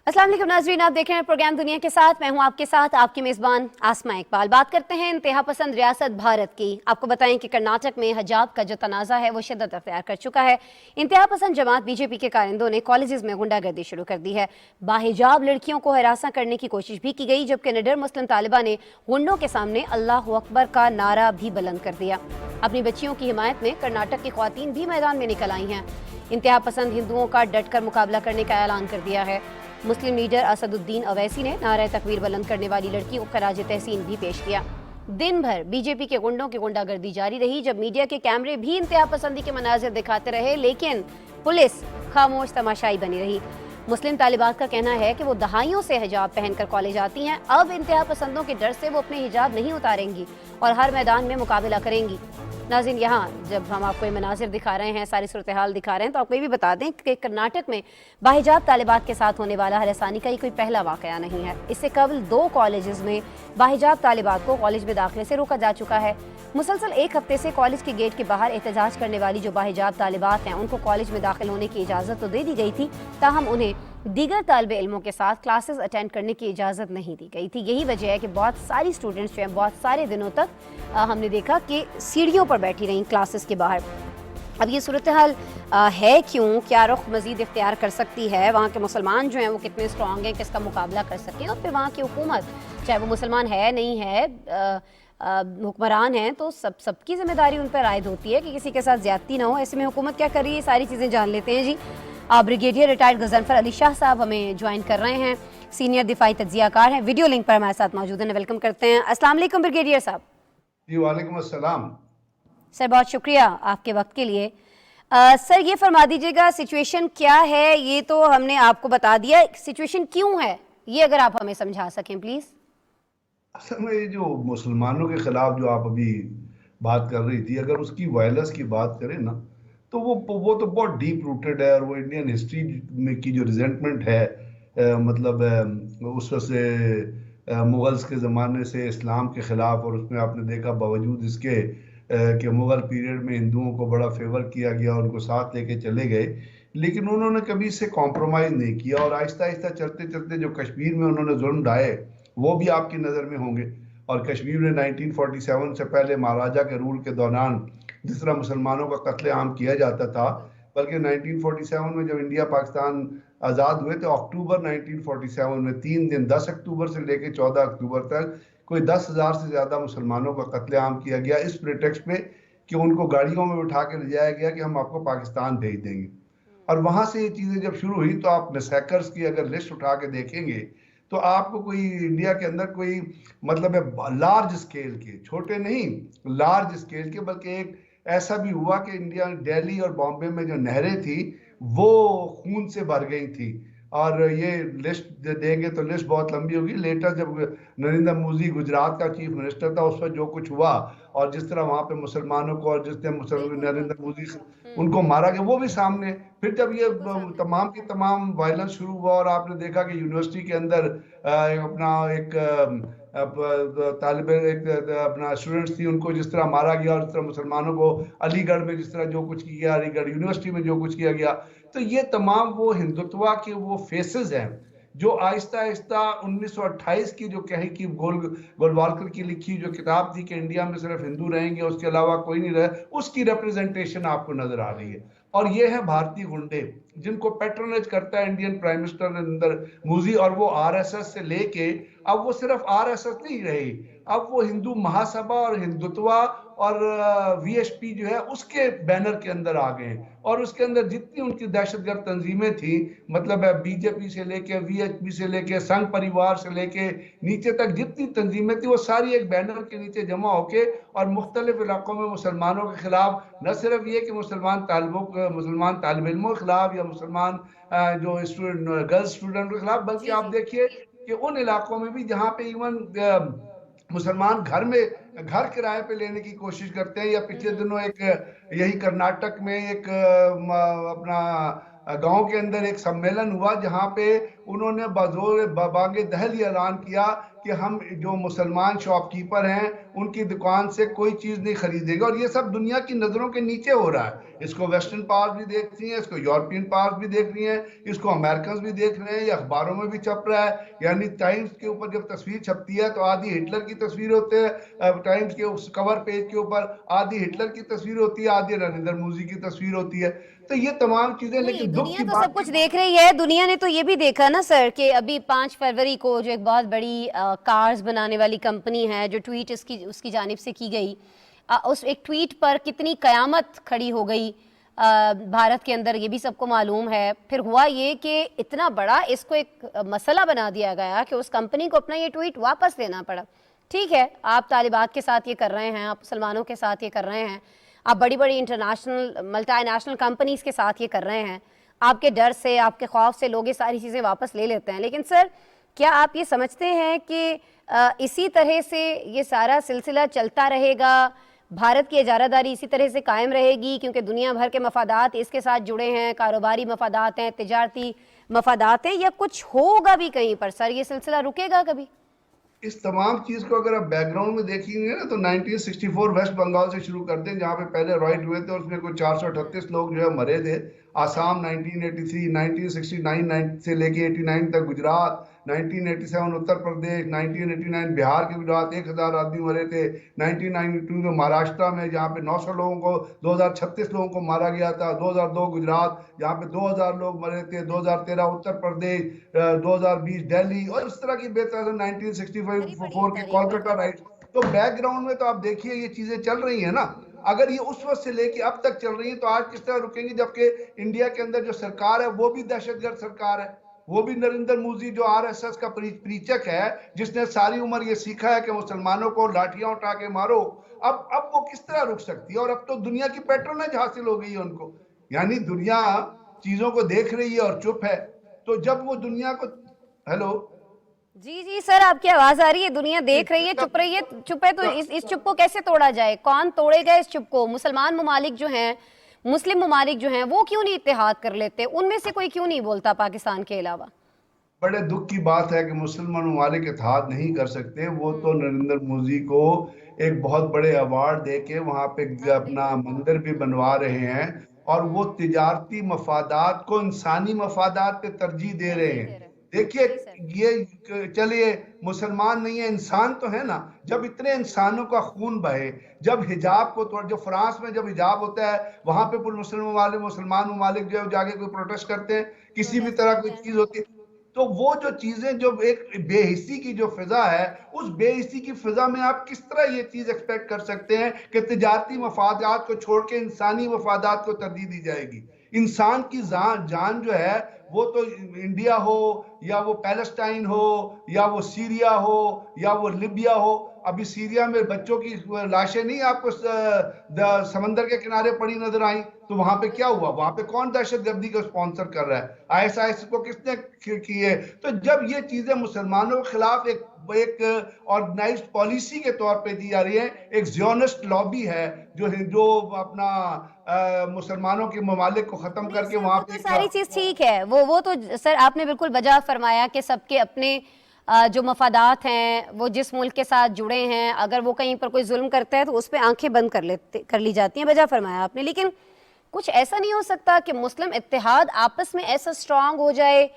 अस्सलाम वालेकुम नाज़रीन, आप देख रहे हैं प्रोग्राम दुनिया के साथ। मैं हूं आपके साथ आपकी मेज़बान आसमा इकबाल। बात करते हैं इंतहा पसंद रियासत भारत की। आपको बताएं कि कर्नाटक में हिजाब का जो तनाज़ा है वो शिद्दत अख्तियार कर चुका है। इंतहा पसंद जमात बीजेपी के कारिंदों ने कॉलेजेस में गुंडागर्दी शुरू कर दी है। बाहिजाब लड़कियों को हरासा करने की कोशिश भी की गई, जबकि निडर मुस्लिम तालिबा ने गुंडों के सामने अल्लाह अकबर का नारा भी बुलंद कर दिया। अपनी बच्चियों की हिमायत में कर्नाटक की ख्वातीन भी मैदान में निकल आई हैं। इंतहा पसंद हिंदुओं का डटकर मुकाबला करने का ऐलान कर दिया है। मुस्लिम लीडर असदुद्दीन अवैसी ने नारा तकबीर बुलंद करने वाली लड़की को खराज तहसीन भी पेश किया। दिन भर बीजेपी के गुंडों की गुंडागर्दी जारी रही। जब मीडिया के कैमरे भी इंतहा पसंदी के मनाजिर दिखाते रहे, लेकिन पुलिस खामोश तमाशाई बनी रही। मुस्लिम तालिबात का कहना है कि वो दहाइयों से हिजाब पहनकर कॉलेज आती हैं। अब इंतहा पसंदों के डर से वो अपने हिजाब नहीं उतारेंगी और हर मैदान में मुकाबला करेंगी। नाज़रीन, यहाँ जब हम आपको ये मनाजिर दिखा रहे हैं, सारी सूरत हाल दिखा रहे हैं, तो आपको ये भी बता दें कि कर्नाटक में बाहिजाब तालिबात के साथ होने वाला हरासानी का ये कोई पहला वाक़या नहीं है। इससे कबल 2 कॉलेजेस में बाहिजाब तालिबात को कॉलेज में दाखिले से रोका जा चुका है। मुसलसल 1 हफ्ते से कॉलेज के गेट के बाहर एहतजाज करने वाली जो बाहिजाब तालिबात हैं, उनको कॉलेज में दाखिल होने की इजाज़त तो दे दी गई थी, ताहम उन्हें दीगर तालिब इल्मों के साथ क्लासेस अटेंड करने की इजाज़त नहीं दी गई थी। यही वजह है कि बहुत सारी स्टूडेंट्स जो हैं बहुत सारे दिनों तक हमने देखा कि सीढ़ियों पर बैठी रहीं क्लासेस के बाहर। अब ये सूरत हाल है क्यों, क्या रुख मज़ीद इख्तियार कर सकती है, वहाँ के मुसलमान जो हैं वो कितने स्ट्रॉन्ग हैं, किसका मुकाबला कर सकते हैं, और फिर वहाँ की हुकूमत, चाहे वो मुसलमान है नहीं है, हुक्मरान हैं, तो सबकी जिम्मेदारी उन पर आयद होती है कि किसी के साथ ज्यादती ना हो। ऐसे में हुकूमत क्या कर रही है, सारी चीज़ें जान लेते हैं जी। ब्रिगेडियर रिटायर्ड गजनफर अली शाह साहब हमें ज्वाइन कर रहे हैं, सीनियर दिफाई तज्जियाकार हैं, वीडियो लिंक पर हमारे साथ मौजूद हैं। वेलकम करते हैं। अस्सलाम वालेकुम ब्रिगेडियर साहब। जी वालेकुम अस्सलाम। सर बहुत शुक्रिया आपके वक्त के लिए। सर ये फरमा दीजिएगा सिचुएशन क्या है, ये तो हमने आपको बता दिया, सिचुएशन क्यों है ये अगर आप हमें समझा सकें प्लीज़। असल में ये जो मुसलमानों के खिलाफ जो आप अभी बात कर रही थी, अगर उसकी वायलेंस की बात करें ना, तो वो तो बहुत डीप रूटेड है। और वो इंडियन हिस्ट्री में की जो रिजेंटमेंट है, मतलब उस वक्त से मुगल्स के ज़माने से इस्लाम के ख़िलाफ़, और उसमें आपने देखा बावजूद इसके कि मुग़ल पीरियड में हिंदुओं को बड़ा फेवर किया गया, उनको साथ लेके चले गए, लेकिन उन्होंने कभी इससे कॉम्प्रोमाइज़ नहीं किया। और आहिस्ता आहिस्ता चलते चलते जो कश्मीर में उन्होंने जुल्म ढाए वो भी आपकी नज़र में होंगे। और कश्मीर में 1947 से पहले महाराजा के रूल के दौरान जिस तरह मुसलमानों का कत्लेआम किया जाता था, बल्कि 1947 में जब इंडिया पाकिस्तान आज़ाद हुए तो अक्टूबर 1947 में 3 दिन 10 अक्टूबर से लेकर 14 अक्टूबर तक कोई 10,000 से ज़्यादा मुसलमानों का कत्लेआम किया गया, इस प्रिटेक्स्ट पे कि उनको गाड़ियों में उठा के ले जाया गया कि हम आपको पाकिस्तान भेज देंगे। और वहां से ये चीज़ें जब शुरू हुई तो आप मैसेकर्स की अगर लिस्ट उठा के देखेंगे तो आपको कोई इंडिया के अंदर कोई मतलब है लार्ज स्केल के, छोटे नहीं लार्ज स्केल के, बल्कि एक ऐसा भी हुआ कि इंडिया दिल्ली और बॉम्बे में जो नहरें थी वो खून से भर गई थी। और ये लिस्ट देंगे तो लिस्ट बहुत लंबी होगी। लेटेस्ट जब नरेंद्र मोदी गुजरात का चीफ मिनिस्टर था, उस पर जो कुछ हुआ और जिस तरह वहां पे मुसलमानों को और जिस नरेंद्र मोदी उनको मारा गया वो भी सामने। फिर जब ये तमाम की तमाम वायलेंस शुरू हुआ और आपने देखा कि यूनिवर्सिटी के अंदर अपना एक तालिब एक अपना स्टूडेंट्स थी, उनको जिस तरह मारा गया, और जिस तरह मुसलमानों को अलीगढ़ में जिस तरह जो कुछ किया गया, अलीगढ़ यूनिवर्सिटी में जो कुछ किया गया, तो ये तमाम वो हिंदुत्वा के वो फेसेस हैं जो आहिस्ता आहिस्ता 1928 की जो कही की गोलवालकर की लिखी जो किताब थी कि इंडिया में सिर्फ हिंदू रहेंगे उसके अलावा कोई नहीं रहे, उसकी रिप्रेजेंटेशन आपको नजर आ रही है। और ये है भारतीय गुंडे जिनको पैट्रोनेज करता है Indian prime minister Narendra Modi, और वो आरएसएस से लेके अब वो सिर्फ आरएसएस नहीं रही, अब वो हिंदू महासभा और हिंदुत्वा और वीएचपी जो है उसके बैनर के अंदर आ गए। और उसके अंदर जितनी उनकी दहशतगर्द तंजीमें थी, मतलब बीजेपी से लेके वीएचपी से लेके संघ परिवार से लेके नीचे तक जितनी तंजीमें थी वो सारी एक बैनर के नीचे जमा होके और मुख्तलिफ इलाकों में मुसलमानों के खिलाफ, न सिर्फ ये कि मुसलमान तालिब इल्मों के खिलाफ या मुसलमान जो गर्ल्स स्टूडेंट के खिलाफ, बल्कि आप देखिए कि उन इलाकों में भी जहाँ पे इवन मुसलमान घर किराए पे लेने की कोशिश करते हैं। या पिछले दिनों एक यही कर्नाटक में एक अपना गांव के अंदर एक सम्मेलन हुआ जहां पे उन्होंने बाजोर बागे दहल ये ऐलान किया कि हम जो मुसलमान शॉपकीपर हैं उनकी दुकान से कोई चीज नहीं खरीदेंगे। और ये सब दुनिया की नजरों के नीचे हो रहा है। इसको वेस्टर्न पावर्स भी देख रही हैं, इसको यूरोपियन पावर्स भी देख रही हैं, इसको अमेरिकन भी देख रहे हैं, ये अखबारों में भी छप रहा है। यानी टाइम्स के ऊपर जब तस्वीर छपती है तो आधी हिटलर की तस्वीर होती है, टाइम्स के उस कवर पेज के ऊपर आधी हिटलर की तस्वीर होती है, आधी नरेंद्र मोदी की तस्वीर होती है। तो ये तमाम चीजें, नहीं, लेकिन दुख दुनिया की तो बात सब कुछ देख रही है। दुनिया ने तो ये भी देखा ना सर कि अभी 5 फरवरी को जो एक बहुत बड़ी कार्स बनाने वाली कंपनी है, जो ट्वीट उसकी जानिब से की गई, उस एक ट्वीट पर कितनी कयामत खड़ी हो गई भारत के अंदर, ये भी सबको मालूम है। फिर हुआ ये कि इतना बड़ा इसको एक मसला बना दिया गया कि उस कंपनी को अपना ये ट्वीट वापस लेना पड़ा। ठीक है, आप तालिबात के साथ ये कर रहे हैं, आप मुसलमानों के साथ ये कर रहे हैं, आप बड़ी बड़ी इंटरनेशनल मल्टीनेशनल कंपनीज के साथ ये कर रहे हैं, आपके डर से, आपके खौफ से लोग ये सारी चीज़ें वापस ले लेते हैं। लेकिन सर, क्या आप ये समझते हैं कि इसी तरह से ये सारा सिलसिला चलता रहेगा, भारत की इजारादारी इसी तरह से कायम रहेगी? क्योंकि दुनिया भर के मफादात इसके साथ जुड़े हैं, कारोबारी मफादात हैं, तिजारती मफादात हैं, या कुछ होगा भी कहीं पर सर? ये सिलसिला रुकेगा कभी? इस तमाम चीज को अगर आप बैकग्राउंड में देखेंगे ना तो 1964 वेस्ट बंगाल से शुरू करते हैं, जहाँ पे पहले राइट हुए थे और उसमें कुछ 438 लोग जो है मरे थे। आसाम 1983, 1969 से लेके 89 तक गुजरात, 1987 उत्तर प्रदेश, 1989 बिहार के गुजरात 1000 आदमी मरे थे। 1992 में महाराष्ट्र में जहाँ पे 900 लोगों को 2036 लोगों को मारा गया था। 2002 गुजरात जहाँ पे 2000 लोग मरे थे। 2013 उत्तर प्रदेश, 2020 दिल्ली, और इस तरह की बेहतर 1964 के कोलकाता राइट। तो बैकग्राउंड में तो आप देखिए ये चीजें चल रही है ना। अगर ये उस वक्त से लेके अब तक चल रही है तो आज किस तरह रुकेंगी, जबकि इंडिया के अंदर जो सरकार है वो भी दहशतगर्द सरकार है, वो भी नरेंद्र मोदी जो आरएसएस का प्रीचक है, जिसने सारी उम्र ये सीखा है कि मुसलमानों को लाठियां उठा के मारो। अब वो किस तरह रुक सकती है? और अब तो दुनिया की पैट्रोनेज हासिल हो गई है उनको, यानी दुनिया चीजों को देख रही है और चुप है। तो जब वो दुनिया को, हेलो जी जी सर, आपकी आवाज आ रही है। दुनिया देख रही है, चुप रही है, चुप है, तो इस चुप को कैसे तोड़ा जाए? कौन तोड़ेगा इस चुप को? मुसलमान ममालिक जो हैं, मुस्लिम ममालिक जो हैं, वो क्यों नहीं इत्तेहाद कर लेते? उनमें से कोई क्यों नहीं बोलता पाकिस्तान के अलावा? बड़े दुख की बात है कि मुसलमान ममालिक इत्तेहाद नहीं कर सकते। वो तो नरेंद्र मोदी को एक बहुत बड़े अवार्ड देके वहां पे अपना मंदिर भी बनवा रहे हैं, और वो तिजारती मफादात को इंसानी मफादात पे तरजीह दे रहे हैं। देखिए, ये चलिए मुसलमान नहीं है, इंसान तो है ना। जब इतने इंसानों का खून बहे, जब हिजाब को तोड़, जो फ्रांस में जब हिजाब होता है वहां पे मुसलमान ममालिक जो जाके कोई प्रोटेस्ट करते हैं, किसी भी तरह की चीज होती है, तो वो जो चीजें, जो एक बेहिसी की जो फिजा है, उस बेहिसी की फिजा में आप किस तरह ये चीज एक्सपेक्ट कर सकते हैं कि तिजारती मफादात को छोड़ के इंसानी मफादात को तरजीह दी जाएगी? इंसान की जान जो है, वो तो इंडिया हो या वो पैलेस्टाइन हो या वो सीरिया हो या वो लिबिया हो। अभी सीरिया में बच्चों की लाशें नहीं आपको समंदर के किनारे पड़ी नजर आई, तो वहां पे क्या हुआ? वहां पे कौन दहशतगर्दी को स्पॉन्सर कर रहा है? आईएसआईएस को किसने की है? तो जब ये चीजें मुसलमानों के खिलाफ एक ऑर्गेनाइज्ड पॉलिसी के तौर पे दी जा रही है, एक ज़ियोनिस्ट लॉबी है जो अपना मुसलमानों के ममालिक को खत्म करके वहां पे, तो सारी चीज ठीक है, वो तो सर आपने बिल्कुल बजा फरमाया कि सबके अपने जो मफादात हैं, वो जिस मुल्क के साथ जुड़े हैं, अगर वो कहीं पर कोई जुल्म करता है तो उस पर आंखें बंद कर ली जाती हैं। बजा फरमाया आपने। लेकिन कुछ ऐसा नहीं हो सकता कि मुस्लिम इत्तेहाद आपस में ऐसा स्ट्रांग हो जाए,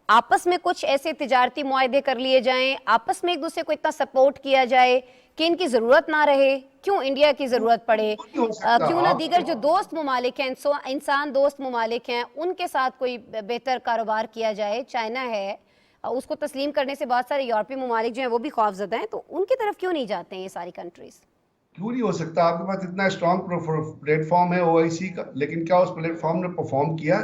आपस में कुछ ऐसे तिजारती मुआहदे कर लिए जाएं, आपस में एक दूसरे को इतना सपोर्ट किया जाए कि इनकी जरूरत ना रहे? क्यों इंडिया की जरूरत पड़े? क्यों ना दीगर जो दोस्त ममालिक हैं, इंसान दोस्त ममालिक हैं, उनके साथ कोई बेहतर कारोबार किया जाए? चाइना है, उसको तस्लीम करने से बहुत सारे यूरोपीय ममालिक जो हैं वो भी खौफजदा हैं, तो उनकी तरफ क्यों नहीं जाते हैं ये सारी कंट्रीज? क्यों नहीं हो सकता? आपके पास इतना स्ट्रॉन्ग प्लेटफॉर्म है ओआईसी का, लेकिन क्या उस प्लेटफॉर्म ने परफॉर्म किया?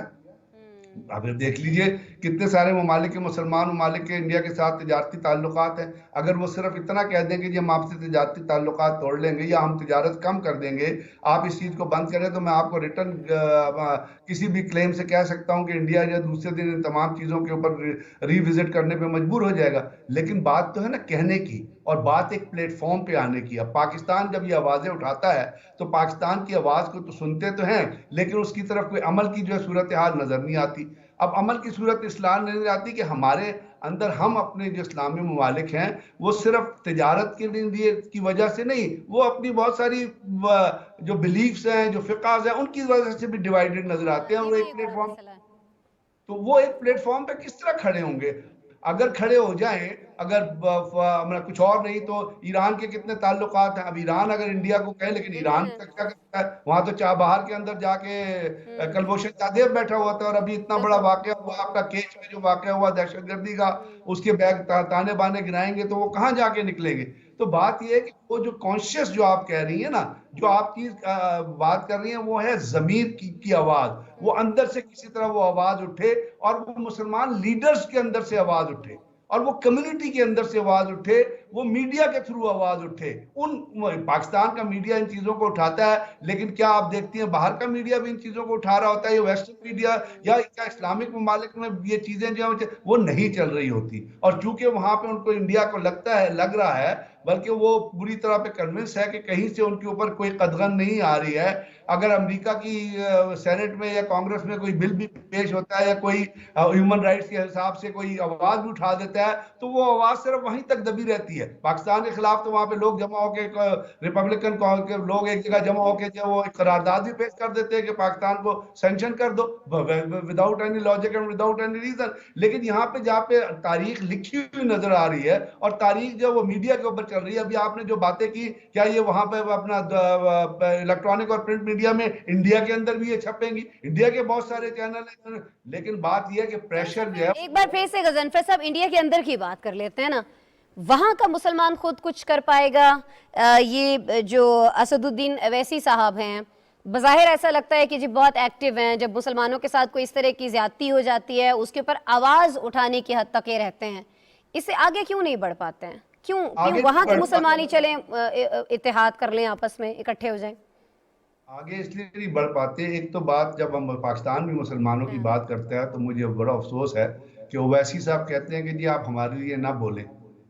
आप देख लीजिए कितने सारे ममालिक के, मुसलमान ममालिक के इंडिया के साथ तिजारती ताल्लुकात हैं। अगर वो सिर्फ इतना कह देंगे कि हम आपसे तिजारती ताल्लुकात तोड़ लेंगे या हम तिजारत कम कर देंगे, आप इस चीज़ को बंद करें, तो मैं आपको रिटर्न किसी भी क्लेम से कह सकता हूं कि इंडिया जो दूसरे दिन इन तमाम चीज़ों के ऊपर रिविजिट करने पर मजबूर हो जाएगा। लेकिन बात तो है ना कहने की, और बात एक प्लेटफॉर्म पे आने की। अब पाकिस्तान जब ये आवाजें उठाता है तो पाकिस्तान की आवाज को तो सुनते तो हैं, लेकिन उसकी तरफ कोई अमल की जो है सूरत हाल नजर नहीं आती। अब अमल की सूरत इसलिए नहीं आती कि हमारे अंदर हम अपने जो इस्लामी ममालिक हैं वो सिर्फ तिजारत के लिए की वजह से नहीं, वो अपनी बहुत सारी जो बिलीफ्स हैं, जो फिकास हैं, उनकी वजह से भी डिवाइडेड नजर आते हैं। ये और भी एक एक बड़ा प्लेटफॉर्म, मसला है। तो वो एक प्लेटफॉर्म पे किस तरह खड़े होंगे? अगर खड़े हो जाएं, अगर मतलब कुछ और नहीं तो ईरान के कितने ताल्लुकात हैं। अब ईरान अगर इंडिया को कहे, लेकिन ईरान बिल्कुल। तक क्या करता है, वहां तो चाबहार के अंदर जाके कलभूषण जादेव बैठा हुआ था, और अभी इतना बड़ा बिल्कुल। वाकया हुआ आपका केच में, जो वाकया हुआ दहशतगर्दी का, उसके बैग ताने बाने गिराएंगे तो वो कहाँ जाके निकलेंगे? तो बात ये है कि वो जो कॉन्शियस जो आप कह रही है ना, जो आप चीज बात कर रही है, वो है जमीर की आवाज। वो अंदर से किसी तरह वो आवाज उठे, और वो मुसलमान लीडर्स के अंदर से आवाज उठे, और वो कम्युनिटी के अंदर से आवाज उठे, वो मीडिया के थ्रू आवाज उठे। उन पाकिस्तान का मीडिया इन चीजों को उठाता है, लेकिन क्या आप देखती हैं बाहर का मीडिया भी इन चीजों को उठा रहा होता है? ये वेस्टर्न मीडिया या क्या इस्लामिक ममालिक में ये चीजें जो वो नहीं चल रही होती? और चूंकि वहां पे उनको इंडिया को लगता है, लग रहा है, बल्कि वो पूरी तरह पे कन्विंस है कि कहीं से उनके ऊपर कोई कदगन नहीं आ रही है। अगर अमेरिका की सेनेट में या कांग्रेस में कोई बिल भी पेश होता है, या कोई ह्यूमन राइट्स के हिसाब से कोई आवाज भी उठा देता है, तो वो आवाज सिर्फ वहीं तक दबी रहती है। पाकिस्तान के खिलाफ तो वहां पे लोग जमा होकर, रिपब्लिकन के लोग एक जगह जमा होकर जो वो एक करारदाद भी पेश कर देते हैं कि पाकिस्तान को सैंक्शन कर दो, without any logic and without any reason. लेकिन यहाँ पे जहाँ पे तारीख लिखी हुई नजर आ रही है, और तारीख जो वो मीडिया के ऊपर चल रही है, अभी आपने जो बातें की, क्या ये वहां पे अपना इलेक्ट्रॉनिक और प्रिंट मीडिया में इंडिया के अंदर भी ये छपेंगी? इंडिया के बहुत सारे चैनल हैं, लेकिन बात यह है कि प्रेशर जो है। एक बार फिर से गजनफर साहब इंडिया के अंदर की बात कर लेते हैं ना, वहां का मुसलमान खुद कुछ कर पाएगा? ये जो असदुद्दीन अवैसी साहब हैं, बज़ाहिर ऐसा लगता है कि जी बहुत एक्टिव हैं, जब मुसलमानों के साथ कोई इस तरह की ज्यादती हो जाती है उसके ऊपर आवाज उठाने की हद तक ये रहते हैं, इससे आगे क्यों नहीं बढ़ पाते हैं? क्यों क्यों आगे वहां के बढ़ मुसलमान ही चलें, इत्तेहाद कर लें, आपस में इकट्ठे हो जाएं? आगे इसलिए नहीं बढ़ पाते। एक तो बात, जब हम पाकिस्तान में मुसलमानों की बात करते हैं तो मुझे बड़ा अफसोस है कि ओवैसी साहब कहते हैं कि जी आप हमारे लिए ना बोलें,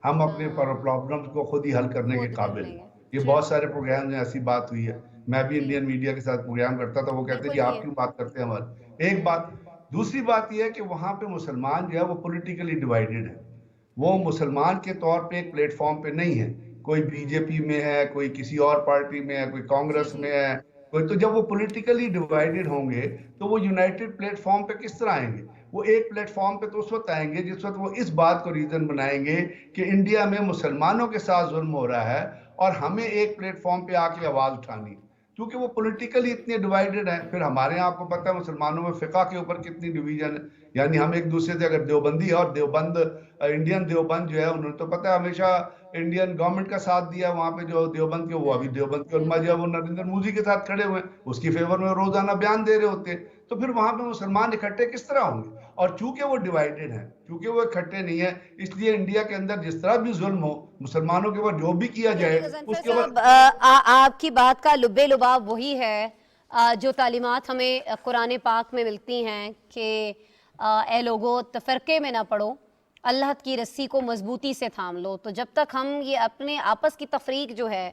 हम अपने प्रॉब्लम्स को खुद ही हल करने के खुद कर काबिल हैं। लेंगे। ये जी बहुत सारे प्रोग्राम में ऐसी बात हुई है। मैं भी जी इंडियन मीडिया के साथ प्रोग्राम करता था, वो कहते हैं बिल्कुल जी जी आप क्यों बात करते हैं हमारे। एक बात। दूसरी बात यह है कि वहां पे मुसलमान जो है वो पॉलिटिकली डिवाइडेड है। वो मुसलमान के तौर पे एक प्लेटफॉर्म पे नहीं है। कोई बीजेपी में है, कोई किसी और पार्टी में है, कोई जी कांग्रेस जी में है, कोई। तो जब वो पॉलिटिकली डिवाइडेड होंगे तो वो यूनाइटेड प्लेटफॉर्म पे किस तरह आएंगे? वो एक प्लेटफॉर्म पे तो उस वक्त आएंगे जिस वक्त वो इस बात को रीजन बनाएंगे कि इंडिया में मुसलमानों के साथ जुल्म हो रहा है, और हमें एक प्लेटफॉर्म पे आके आवाज उठानी। क्योंकि वो पॉलिटिकली इतने डिवाइडेड हैं। फिर हमारे यहाँ आपको पता है मुसलमानों में फिका के ऊपर कितनी डिवीजन है। यानी हम एक दूसरे से, अगर देवबंदी है, और देवबंद इंडियन देवबंद जो है, उन्होंने तो पता है हमेशा इंडियन गवर्नमेंट का साथ दिया। वहां पे जो देवबंद के, वो अभी देवबंद के उलमा जो है वो नरेंद्र मोदी के साथ खड़े हुए हैं, उसकी फेवर में रोजाना बयान दे रहे होते हैं। तो फिर वहां पे मुसलमान इकट्ठे किस तरह होंगे? और चूंकि वो डिवाइडेड है, चूंकि वो इकट्ठे नहीं है, इसलिए इंडिया के अंदर जिस तरह भी जुल्म हो, मुसलमानों के ऊपर जो भी किया यानी जाए, गजनफर उसके ऊपर। साहब, आपकी बात का लुब्बे लुबाब वही है जो तालीमात हमें कुरान पाक में मिलती हैं कि ए लोगो तफरके में ना पड़ो, अल्लाह की रस्सी को मजबूती से थाम लो। तो जब तक हम ये अपने आपस की तफरीक जो है,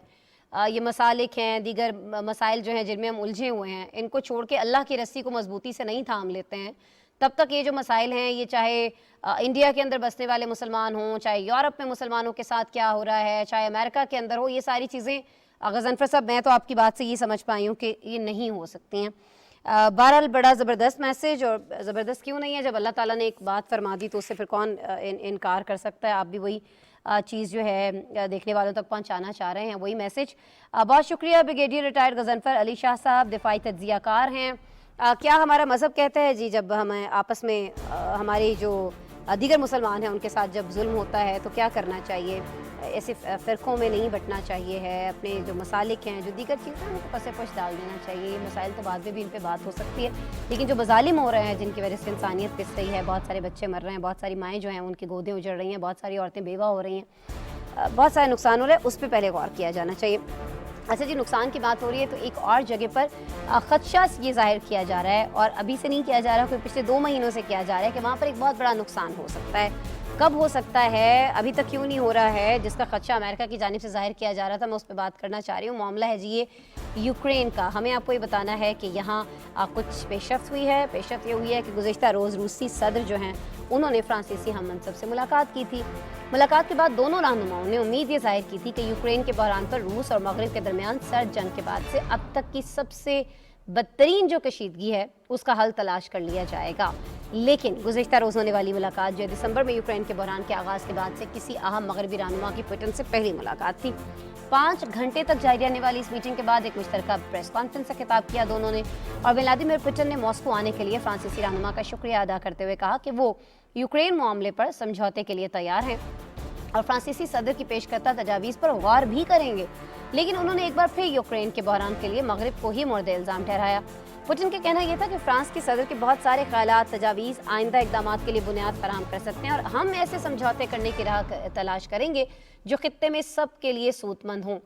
ये मसालिक हैं, दीगर मसाइल जो हैं जिनमें हम उलझे हुए हैं, इनको छोड़ के अल्लाह की रस्सी को मजबूती से नहीं थाम लेते हैं, तब तक ये जो मसाइल हैं, ये चाहे इंडिया के अंदर बसने वाले मुसलमान हों, चाहे यूरोप में मुसलमानों के साथ क्या हो रहा है, चाहे अमेरिका के अंदर हो, ये सारी चीज़ें, गजनफर साहब मैं तो आपकी बात से ये समझ पाई हूँ कि ये नहीं हो सकती हैं। बहरहाल बड़ा ज़बरदस्त मैसेज, और ज़बरदस्त क्यों नहीं है, जब अल्लाह ताला ने एक बात फरमा दी तो उससे फिर कौन इनकार कर सकता है। आप भी वही चीज़ जो है देखने वालों तक पहुंचाना चाह रहे हैं, वही मैसेज। बहुत शुक्रिया ब्रिगेडियर रिटायर्ड गजनफर अली शाह साहब, दिफाई तज्जियाकार हैं। क्या हमारा मज़हब कहता है जी, जब हम आपस में हमारे जो दीगर मुसलमान हैं उनके साथ जब जुल्म होता है तो क्या करना चाहिए? ऐसे फ़िरक़ों में नहीं बंटना चाहिए है, अपने जो मसालिक हैं, जो दीगर चीज़ें हैं, उनको पसे पश डाल देना चाहिए। ये मसाइल तो बाद में भी इन पे बात हो सकती है, लेकिन जो मज़ालिम हो रहे हैं जिनकी वजह से इंसानियत पिस रही है, बहुत सारे बच्चे मर रहे हैं, बहुत सारी माएँ जो हैं उनकी गोदें उजड़ रही हैं, बहुत सारी औरतें बेवा हो रही हैं, बहुत सारे नुकसान हो रहे हैं, उस पर पहले गौर किया जाना चाहिए। अच्छा जी, नुकसान की बात हो रही है तो एक और जगह पर खदशा ये जाहिर किया जा रहा है, और अभी से नहीं किया जा रहा, कोई पिछले 2 महीनों से किया जा रहा है कि वहाँ पर एक बहुत बड़ा नुकसान हो सकता है। कब हो सकता है, अभी तक क्यों नहीं हो रहा है, जिसका खदशा अमेरिका की जानिब से जाहिर किया जा रहा था, मैं उस पर बात करना चाह रही हूँ। मामला है जी ये यूक्रेन का। हमें आपको ये बताना है कि यहाँ कुछ पेशरफ्त हुई है। पेशरफ्त ये हुई है कि गुज़िश्ता रोज़ रूसी सदर जो हैं उन्होंने फ्रांसीसी हम मनसब से मुलाकात की थी। मुलाकात के बाद दोनों रहनुमाओं ने उम्मीद ये जाहिर की थी कि यूक्रेन के बहरान पर रूस और मगरब के दरमियान सर्द जंग के बाद से अब तक की सबसे बदतरीन जो कशीदगी है उसका हल तलाश कर लिया जाएगा। लेकिन गुज़िश्ता रोज़ होने वाली मुलाकात जो दिसंबर में यूक्रेन के बहरान के आगाज़ के बाद से किसी अहम मगरबी रहनुमा की पुतिन से पहली मुलाकात थी। 5 घंटे तक जारी रहने वाली इस मीटिंग के बाद एक मुश्तरका प्रेस कॉन्फ्रेंस से खिताब किया दोनों ने, और व्लादिमीर पुतिन ने मॉस्को आने के लिए फ्रांसीसी रहनुमा का शुक्रिया अदा करते हुए कहा कि वो यूक्रेन मामले पर समझौते के लिए तैयार हैं और फ्रांसीसी सदर की पेशकर्ता तजावीज़ पर गौर भी करेंगे। लेकिन उन्होंने एक बार फिर यूक्रेन के बहरान के लिए मगरब को ही मोर्द इल्ज़ाम ठहराया। पुतिन का कहना यह था कि फ्रांस की सदर के बहुत सारे ख्यालात, तजावीज़ आइंदा इक़दाम के लिए बुनियाद फराहम कर सकते हैं और हम ऐसे समझौते करने की राह तलाश करेंगे जो खित्ते में सब के लिए सूतमंद हों।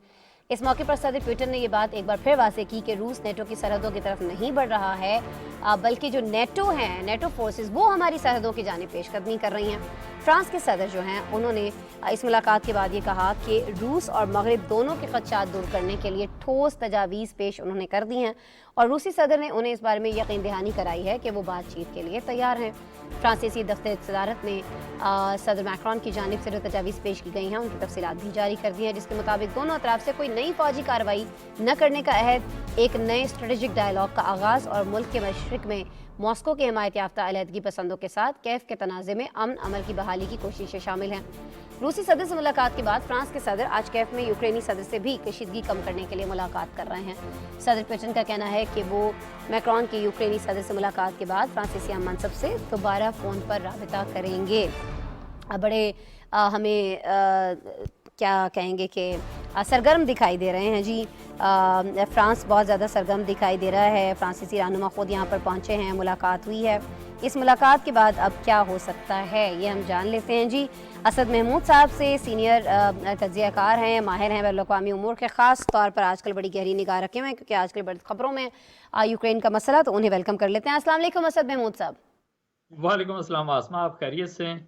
इस मौके पर सदर पुतिन ने यह बात एक बार फिर वाज़ेह की कि रूस नेटो की सरहदों की तरफ नहीं बढ़ रहा है, बल्कि जो नेटो हैं, नेटो फोर्सेस, वो हमारी सरहदों की जानिब पेशकदमी कर रही हैं। फ्रांस के सदर जो हैं उन्होंने इस मुलाकात के बाद ये कहा कि रूस और मगरब दोनों के खदशात दूर करने के लिए ठोस तजावीज़ पेश उन्होंने कर दी हैं और रूसी सदर ने उन्हें इस बारे में यकीन दहानी कराई है कि वो बातचीत के लिए तैयार हैं। फ्रांसीसी दफ्तर सदारत ने सदर मैक्रोन की जानिब से जो तजावीज़ पेश की गई हैं उनकी तफसीलात भी जारी कर दी हैं, जिसके मुताबिक दोनों अतराफ से कोई नई फौजी कार्रवाई न करने का अहद, एक नए स्ट्रेटेजिक डायलॉग का आगाज़ और मुल्क के मशरिक में मॉस्को के हिमायत याफ्ता अलहदगी पसंदों के साथ कैफ के तनाज़े में अमन अमल की बहाली की कोशिशें शामिल हैं। रूसी सदर से मुलाकात के बाद फ्रांस के सदर आज कैफ में यूक्रेनी सदर से भी कशीदगी कम करने के लिए मुलाकात कर रहे हैं। सदर पुतिन का कहना है कि वो मैक्रोन की यूक्रेनी सदर से मुलाकात के बाद फ्रांसीसी हम मनसब से दोबारा फ़ोन पर राबिता करेंगे। बड़े हमें क्या कहेंगे कि सरगर्म दिखाई दे रहे हैं जी। फ्रांस बहुत ज़्यादा सरगर्म दिखाई दे रहा है। फ्रांसीसी रहनुमा खुद यहाँ पर पहुँचे हैं, मुलाकात हुई है। इस मुलाकात के बाद अब क्या हो सकता है ये हम जान लेते हैं जी। असद महमूद साहब से, सीनियर तज्ज़ियाकार हैं, माहिर हैं बैनुल-अक़वामी उमूर के, ख़ास तौर पर आजकल बड़ी गहरी निगाह रखे हुए हैं क्योंकि आजकल बड़ी खबरों में यूक्रेन का मसला, तो उन्हें वेलकम कर लेते हैं। अस्सलाम वालेकुम असद महमूद साहब। वालेकुम अस्सलाम आसमा, आप खैरियत से हैं?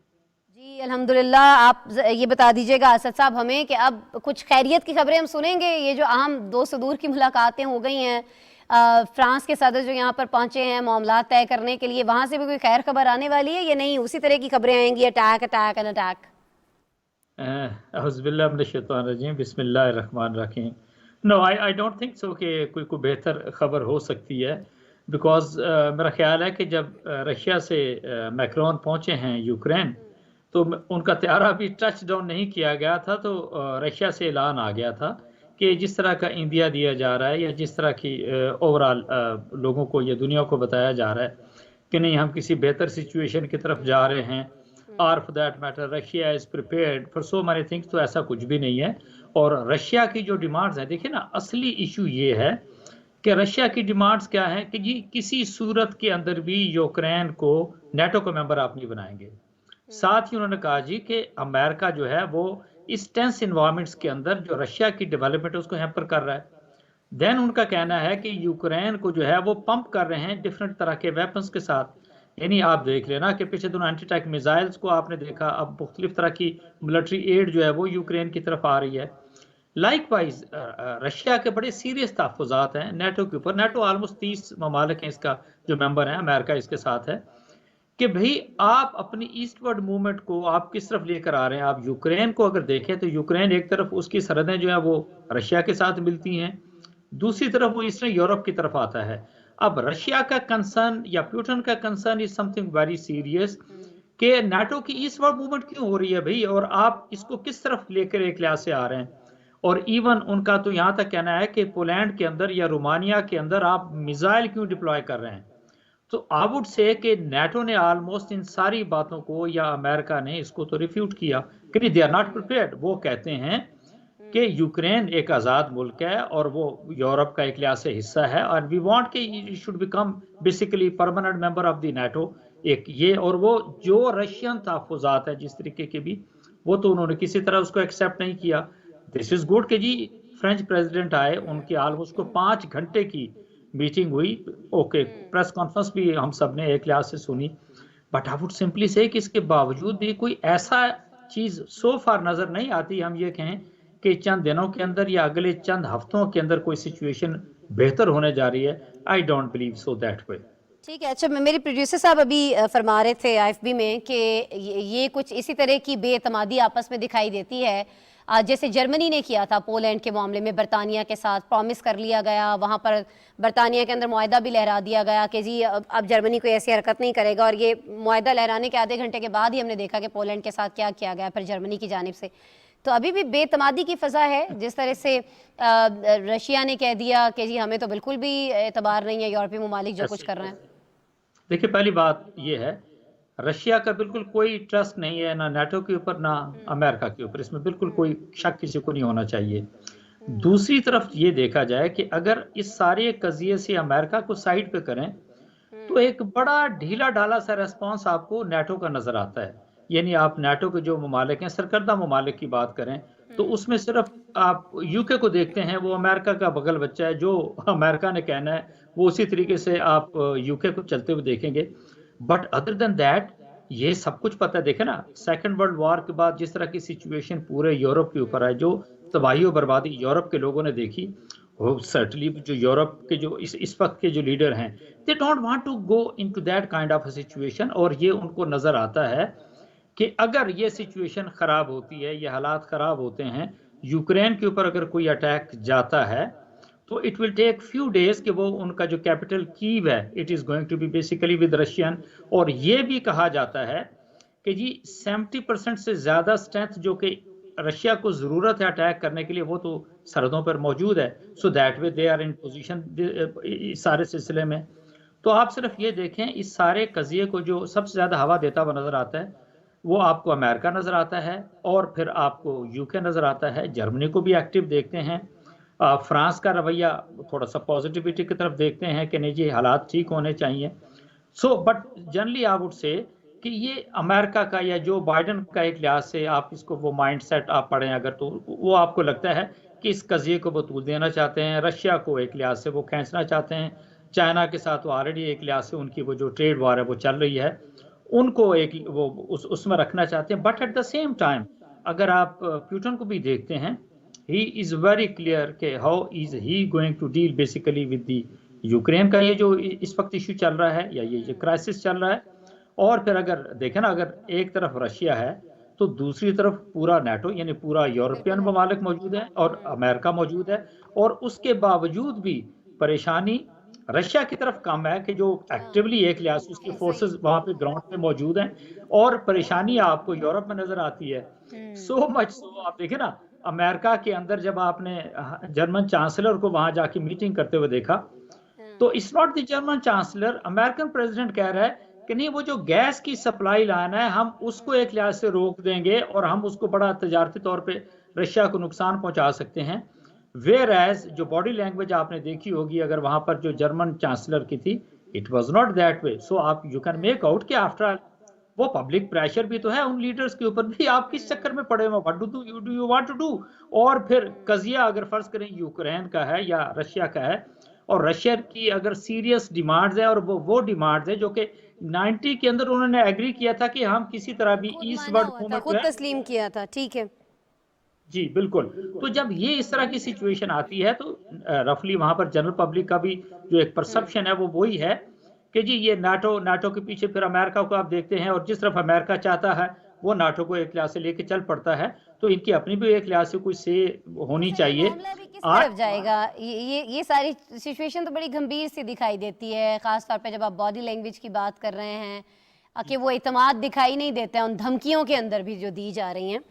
जी अल्हम्दुलिल्लाह। आप ये बता दीजिएगा असद साहब हमें कि अब कुछ खैरियत की खबरें हम सुनेंगे। ये जो अहम दो सदूर की मुलाकातें हो गई हैं, फ्रांस के सदर जो यहाँ पर पहुँचे हैं मामला तय करने के लिए, वहाँ से भी कोई खैर खबर आने वाली है या नहीं? उसी तरह की खबरें आएंगी, अटैक अटैक एंड अटैक? अऊज़ुबिल्लाहि मिनश्शैतानिर्रजीम, बिस्मिल्लाहिर्रहमानिर्रहीम। No, I don't think so कि कोई बेहतर खबर हो सकती है, बिकॉज मेरा ख्याल है कि जब रशिया से मैक्रोन पहुँचे हैं यूक्रेन, तो उनका त्यारा अभी टच डाउन नहीं किया गया था, तो रशिया से ऐलान आ गया था कि जिस तरह का इंडिया दिया जा रहा है या जिस तरह की ओवरऑल लोगों को या दुनिया को बताया जा रहा है कि नहीं, हम किसी बेहतर सिचुएशन की तरफ जा रहे हैं, और for that matter Russia is prepared for so many things, तो ऐसा कुछ भी नहीं है। और रशिया की जो डिमांड्स हैं, देखिए ना, असली इशू ये है कि रशिया की डिमांड्स क्या है कि जी किसी सूरत के अंदर भी यूक्रेन को नेटो का मेंबर आप नहीं बनाएंगे। साथ ही उन्होंने कहा जी कि अमेरिका जो है वो इस टेंस इन्वायरमेंट्स के अंदर जो रशिया की डेवलपमेंट है उसको हैम्पर कर रहा है। देन उनका कहना है कि यूक्रेन को जो है वो पंप कर रहे हैं डिफरेंट तरह के वेपन्स के साथ। यानी आप देख लेना कि पिछले दिनों एंटी टैंक मिसाइल्स को आपने देखा, अब मुख्तलिफ तरह की मिलिट्री एड जो है वो यूक्रेन की तरफ आ रही है। लाइकवाइज रशिया के बड़े सीरियस तहफ़्फ़ुज़ात हैं नेटो के ऊपर। नेटो ऑलमोस्ट 30 ममालिक हैं इसका जो मेंबर है, अमेरिका इसके साथ है, कि भाई आप अपनी ईस्टवर्ड मूवमेंट को आप किस तरफ लेकर आ रहे हैं। आप यूक्रेन को अगर देखें तो यूक्रेन एक तरफ उसकी सरहदें जो है वो रशिया के साथ मिलती हैं, दूसरी तरफ वो ईस्टर्न यूरोप की तरफ आता है। अब रशिया का कंसर्न या पुतिन का concern is something very serious कि नाटो की ईस्टवर्ड मूवमेंट क्यों हो रही है भाई, और आप इसको किस तरफ लेकर एक लिहाज से आ रहे हैं। और इवन उनका तो यहाँ तक कहना है कि पोलैंड के अंदर या रोमानिया के अंदर आप मिसाइल क्यों डिप्लॉय कर रहे हैं। तो आई वुड से कि नेटो ने ऑलमोस्ट इन सारी बातों को, या अमेरिका ने इसको तो रिफ्यूट किया कि दे आर नॉट प्रिपेयर्ड। वो कहते हैं कि यूक्रेन एक आज़ाद मुल्क है और वो यूरोप का एक लिहाज से हिस्सा है, और वी वांट कि it should become basically permanent member of the NATO. एक ये, और वो जो रशियन तहफ़्फ़ुज़ात है जिस तरीके के भी, वो तो उन्होंने किसी तरह उसको एक्सेप्ट नहीं किया। दिस इज़ गुड कि जी फ्रेंच प्रेसिडेंट आए, उनकी ऑलमोस्ट को 5 घंटे की मीटिंग हुई। ओके, प्रेस कॉन्फ्रेंस भी हम सब ने एक लिहाज से सुनी, बट आई वुड सिंपली से कि इसके बावजूद भी कोई ऐसा चीज सो फार नजर नहीं आती, हम ये कहें कि चंद दिनों के अंदर या अगले चंद हफ्तों के अंदर कोई सिचुएशन बेहतर होने जा रही है। I don't believe so that वे। ठीक है। अच्छा, मेरे प्रोड्यूसर साहब अभी फरमा रहे थे आईएफबी में कि ये कुछ इसी तरह की बेएतमादी आपस में दिखाई देती है जैसे जर्मनी ने किया था पोलैंड के मामले में, बरतानिया के साथ प्रॉमिस कर लिया गया, वहाँ पर बरतानिया के अंदर मुआहदा भी लहरा दिया गया कि जी अब जर्मनी कोई ऐसी हरकत नहीं करेगा, और ये मुआहदा लहराने के आधे घंटे के बाद ही हमने देखा कि पोलैंड के साथ क्या किया गया फिर जर्मनी की जानिब से। तो अभी भी बेतमादी की फ़ज़ा है। जिस तरह से रशिया ने कह दिया कि जी हमें तो बिल्कुल भी एतबार नहीं है यूरोपीय ममालिक जो कुछ कर रहे हैं। देखिए, पहली बात ये है, रशिया का बिल्कुल कोई ट्रस्ट नहीं है, ना नाटो के ऊपर ना अमेरिका के ऊपर, इसमें बिल्कुल कोई शक किसी को नहीं होना चाहिए। दूसरी तरफ ये देखा जाए कि अगर इस सारे कजिए से अमेरिका को साइड पे करें तो एक बड़ा ढीला ढाला सा रेस्पॉन्स आपको नाटो का नजर आता है। यानी आप नाटो के जो ममालिक हैं, सरकर्दा ममालिक की बात करें तो उसमें सिर्फ आप यूके को देखते हैं, वो अमेरिका का बगल बच्चा है, जो अमेरिका ने कहना है वो उसी तरीके से आप यूके को चलते हुए देखेंगे। बट अदर देन दैट ये सब कुछ पता है। देखे ना, सेकंड वर्ल्ड वॉर के बाद जिस तरह की सिचुएशन पूरे यूरोप के ऊपर है, जो तबाही और बर्बादी यूरोप के लोगों ने देखी, वो सर्टनली जो यूरोप के जो इस वक्त के जो लीडर हैं, they don't want to go into that kind of a situation. और ये उनको नजर आता है कि अगर ये सिचुएशन खराब होती है, ये हालात खराब होते हैं, यूक्रेन के ऊपर अगर कोई अटैक जाता है तो it will take few days कि वो उनका जो कैपिटल कीव है, it is going to be basically with Russian. और ये भी कहा जाता है कि जी 70% से ज्यादा स्ट्रेंथ जो कि रशिया को जरूरत है अटैक करने के लिए, वो तो सरहदों पर मौजूद है। So that way they are in position इस सारे सिलसिले में। तो आप सिर्फ ये देखें, इस सारे कजिए को जो सबसे ज्यादा हवा देता हुआ नजर आता है वो आपको अमेरिका नजर आता है, और फिर आपको यूके नजर आता है, जर्मनी को भी एक्टिव देखते हैं, फ्रांस का रवैया थोड़ा सा पॉजिटिविटी की तरफ देखते हैं कि नहीं जी हालात ठीक होने चाहिए। So but generally I would say कि ये अमेरिका का या जो बाइडन का एक लिहाज से आप इसको वो माइंडसेट आप पढ़ें अगर, तो वो आपको लगता है कि इस कजिए को वो तूल देना चाहते हैं, रशिया को एक लिहाज से वो खींचना चाहते हैं, चाइना के साथ वो ऑलरेडी एक लिहाज से उनकी वो जो ट्रेड वॉर है वो चल रही है, उनको एक वो उसमें रखना चाहते हैं। But at the same time अगर आप पुतिन को भी देखते हैं, he is very clear कि how is he going to deal basically with the Ukraine का ये जो इस वक्त इशू चल रहा है या ये जो क्राइसिस चल रहा है। और फिर अगर देखें ना, अगर एक तरफ रशिया है तो दूसरी तरफ पूरा नाटो यानी पूरा यूरोपियन ममालिक मौजूद है और अमेरिका मौजूद है, और उसके बावजूद भी परेशानी रशिया की तरफ कम है कि जो एक्टिवली एक लिहाज से उसकी फोर्सेस वहां पे ग्राउंड पे मौजूद हैं, और परेशानी आपको यूरोप में नजर आती है। सो मच सो आप देखें ना, अमेरिका के अंदर जब आपने जर्मन चांसलर को वहां जाके मीटिंग करते हुए देखा, तो it's not the German chancellor, American president कह रहा है कि नहीं वो जो गैस की सप्लाई लाइन है हम उसको एक लिहाज से रोक देंगे और हम उसको बड़ा तजारती तौर पे रशिया को नुकसान पहुंचा सकते हैं। वेयर एज जो बॉडी लैंग्वेज आपने देखी होगी अगर वहां पर जो जर्मन चांसलर की थी, it was not that way. So आप यू कैन मेक आउट कि आफ्टर वो पब्लिक प्रेशर भी तो है उन लीडर्स के ऊपर भी, आप किस चक्कर में पड़े हो, what do you want to do. और फिर कजिया अगर फर्ज करें यूक्रेन का है या रशिया का है, और रशिया की अगर सीरियस डिमांड्स है, और वो डिमांड्स है जो कि 90 के अंदर उन्होंने एग्री किया था कि हम किसी तरह भी ईस्टवर्ड मूवमेंट खुद तस्लीम किया था। ठीक है जी, बिल्कुल। तो जब ये इस तरह की सिचुएशन आती है तो रफली वहां पर जनरल पब्लिक का भी जो एक परसेप्शन है वो वही है कि जी ये नाटो के पीछे फिर अमेरिका को आप देखते हैं, और जिस तरफ अमेरिका चाहता है वो नाटो को एक लिहाज से लेके चल पड़ता है। तो इनकी अपनी भी एक लिहाज से कोई से होनी चाहिए। किस तरफ जाएगा ये सारी सिचुएशन तो बड़ी गंभीर सी दिखाई देती है, खास तौर पे जब आप बॉडी लैंग्वेज की बात कर रहे हैं कि वो इत्मीनान दिखाई नहीं देता है उन धमकियों के अंदर भी जो दी जा रही हैं।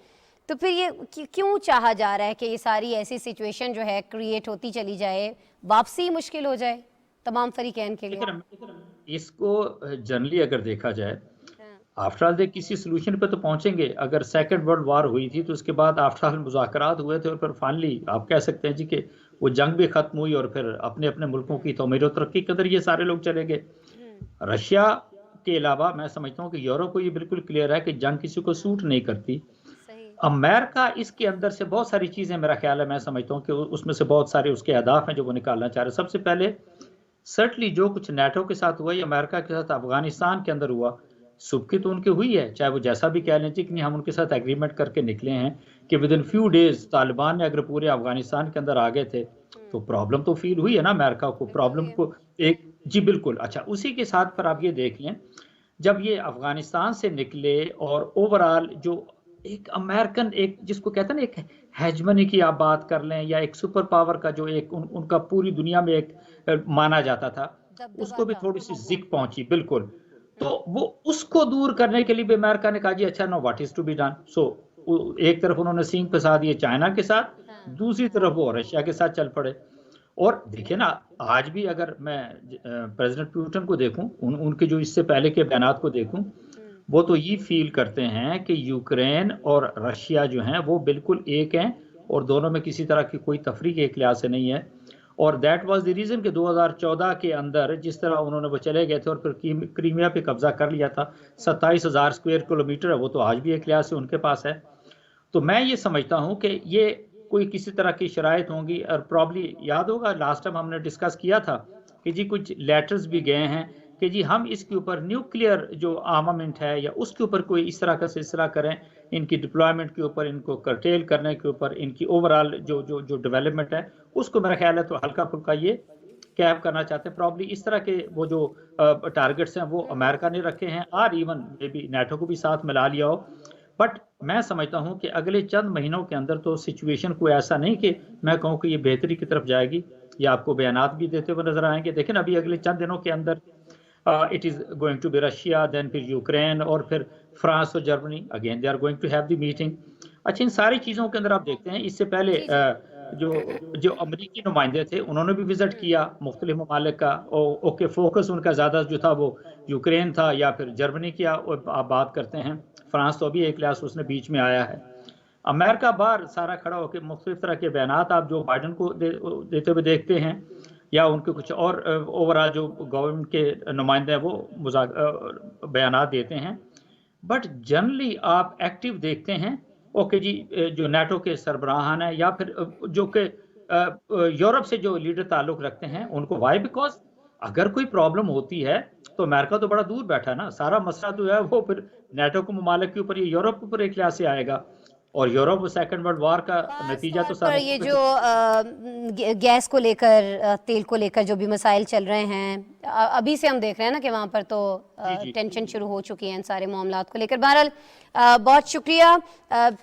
तो फिर ये क्यों चाहा जा रहा है कि ये सारी ऐसी सिचुएशन जो है क्रिएट होती चली जाए, वापसी मुश्किल हो जाए तमाम फरीकैन के लिए? इसको जनरली अगर देखा जाए, आफ्टर ऑल किसी सोल्यूशन पे तो पहुंचेंगे। अगर सेकंड वर्ल्ड वॉर हुई थी तो उसके बाद आफ्टर ऑल मुज़ाकरात हुए थे, और फिर फाइनली आप कह सकते हैं जी कि वो जंग भी खत्म हुई, और फिर अपने अपने मुल्कों की तमीर और तरक्की के अंदर ये सारे लोग चले गए। रशिया के अलावा मैं समझता हूँ कि यूरोप को ये बिल्कुल क्लियर है कि जंग किसी को सूट नहीं करती। अमेरिका इसके अंदर से बहुत सारी चीजें, मेरा ख्याल है, मैं समझता हूँ कि उसमें से बहुत सारे उसके अहदाफ हैं जो वो निकालना चाह रहे हैं। सबसे पहले सर्टनली जो कुछ नाटो के साथ हुआ या अमेरिका के साथ अफगानिस्तान के अंदर हुआ, सुबह की तो उनकी हुई है, चाहे वो जैसा भी कह लीजिए कि नहीं, हम उनके साथ एग्रीमेंट करके निकले हैं कि with in few days Taliban ने अगर पूरे अफगानिस्तान के अंदर आ गए थे तो प्रॉब्लम तो फील हुई है ना अमेरिका को, प्रॉब्लम को एक जी बिल्कुल। अच्छा, उसी के साथ पर आप ये देख लें, जब ये अफगानिस्तान से निकले और ओवरऑल जो एक अमेरिकन, एक जिसको कहते हैं ना, एक हेजमनी की आप बात कर लें या एक सुपर पावर का जो एक उनका पूरी दुनिया में एक माना जाता था, दबदबा उसको भी था। थोड़ी सी जिक पहुंची बिल्कुल। तो वो उसको दूर करने के लिए भी अमेरिका ने कहा जी अच्छा no what is to be done. So एक तरफ उन्होंने सींग फंसा दिए चाइना के साथ, हाँ, दूसरी तरफ वो रशिया के साथ चल पड़े। और देखिए ना, आज भी अगर मैं प्रेसिडेंट पुतिन को देखूं, उनके जो इससे पहले के बयानात को देखूं, वो तो ये फील करते हैं कि यूक्रेन और रशिया जो हैं वो बिल्कुल एक हैं और दोनों में किसी तरह की कोई तफरीक एक लिहाज से नहीं है। और दैट वाज द रीज़न कि 2014 के अंदर जिस तरह उन्होंने वो चले गए थे और फिर क्रीमिया पे कब्जा कर लिया था, 27,000 स्क्वायर किलोमीटर है, वो तो आज भी एक लिहाज से उनके पास है। तो मैं ये समझता हूँ कि ये कोई किसी तरह की शराइत होंगी। और प्रॉब्ली याद होगा लास्ट टाइम हमने डिस्कस किया था कि जी कुछ लेटर्स भी गए हैं कि जी हम इसके ऊपर न्यूक्लियर जो आर्मामेंट है या उसके ऊपर कोई इस तरह का सिलसिला करें, इनकी डिप्लॉयमेंट के ऊपर, इनको कर्टेल करने के ऊपर, इनकी ओवरऑल जो जो जो डेवलपमेंट है उसको मेरा ख्याल है तो हल्का फुल्का ये कैप करना चाहते हैं। प्रॉब्ली इस तरह के वो जो टारगेट्स हैं वो अमेरिका ने रखे हैं और इवन मे बी नेटो को भी साथ मिला लिया हो। बट मैं समझता हूं कि अगले चंद महीनों के अंदर तो सिचुएशन को ऐसा नहीं कि मैं कहूं कि ये बेहतरी की तरफ जाएगी, या आपको बयानात भी देते हुए नजर आएंगे। देखें ना, अभी अगले चंद दिनों के अंदर it is going to be Russia, then फिर यूक्रेन और फिर फ्रांस और Germany, again they are going to have the meeting. अच्छा, इन सारी चीज़ों के अंदर आप देखते हैं इससे पहले जो जो अमरीकी नुमाइंदे थे उन्होंने भी विजिट किया मुख्तलिफ ममालिक का। ओके, फोकस उनका ज़्यादा जो था वो यूक्रेन था या फिर जर्मनी की आप बात करते हैं। फ्रांस तो अभी एक लिहाज उसने बीच में आया है। अमेरिका बाहर सारा खड़ा होकर मुख्तलिफ तरह के बयानात आप जो बाइडन को देते हुए देखते हैं, या उनके कुछ और ओवरऑल जो गवर्नमेंट के नुमाइंदे हैं वो बयानात देते हैं। बट जनरली आप एक्टिव देखते हैं, ओके जी, जो नेटो के सरबराहान है या फिर जो कि यूरोप से जो लीडर ताल्लुक रखते हैं उनको, वाई बिकॉज अगर कोई प्रॉब्लम होती है तो अमेरिका तो बड़ा दूर बैठा है ना, सारा मसला जो है वो फिर नेटो के ममालिक के ऊपर, ये यूरोप के ऊपर एक लिहाज से आएगा। और यूरोप सेकंड वर्ल्ड वॉर का नतीजा तो पर ये जो गैस को लेकर, तेल को लेकर जो भी मसाइल चल रहे हैं, अभी से हम देख रहे हैं ना कि वहाँ पर तो टेंशन शुरू हो चुकी है इन सारे मामलात को लेकर। बहरहाल बहुत शुक्रिया।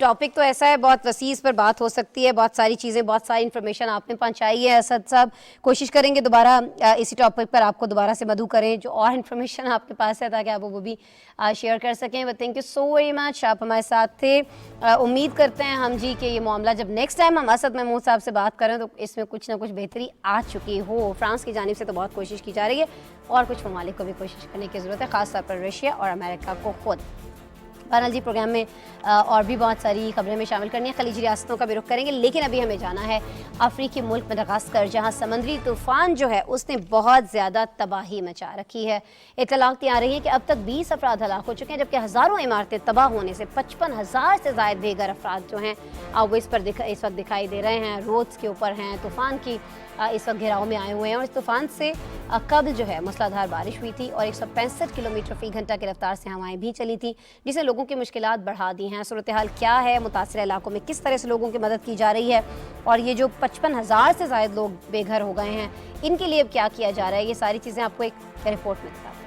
टॉपिक तो ऐसा है, बहुत वसी इस पर बात हो सकती है, बहुत सारी चीज़ें, बहुत सारी इन्फॉर्मेशन आपने पहुँचाई है असद साहब। कोशिश करेंगे दोबारा इसी टॉपिक पर आपको दोबारा से मदऊ करें, जो और इन्फॉर्मेशन आपके पास है, ताकि आप वो भी शेयर कर सकें। But thank you so very much, आप हमारे साथ थे। उम्मीद करते हैं हम जी कि ये मामला जब नेक्स्ट टाइम हम असद महमूद साहब से बात करें तो इसमें कुछ ना कुछ बेहतरी आ चुकी हो। फ्रांस की जानिब से तो बहुत कोशिश की जा रही है और कुछ ममालिक को भी कोशिश करने की ज़रूरत है, ख़ासतौर पर रशिया और अमेरिका को खुद। बहरहाल जी, प्रोग्राम में और भी बहुत सारी खबरें में शामिल करनी है, खलीजी रियासतों का भी रुख करेंगे, लेकिन अभी हमें जाना है अफ्रीकी मुल्क मडागास्कर, जहां समुद्री तूफान जो है उसने बहुत ज़्यादा तबाही मचा रखी है। इत्तलात आ रही है कि अब तक 20 अफराद हलाक हो चुके हैं, जबकि हज़ारों इमारतें तबाह होने से 55,000 से ज़ायद बेघर अफराद जो हैं वो इस वक्त दिखाई दे रहे हैं, रोड्स के ऊपर हैं, तूफ़ान की इस वक्त घेराव में आए हुए हैं। और इस तूफान से कबल जो है मूसलाधार बारिश हुई थी और 165 किलोमीटर फ़ी घंटा की रफ्तार से हवाएं भी चली थी, जिससे लोगों की मुश्किलात बढ़ा दी हैं। सूरत हाल क्या है, मुतासर इलाकों में किस तरह से लोगों की मदद की जा रही है, और ये जो 55,000 से ज़ायद लोग बेघर हो गए हैं, इनके लिए अब क्या किया जा रहा है, ये सारी चीज़ें आपको एक रिपोर्ट में बताते हैं।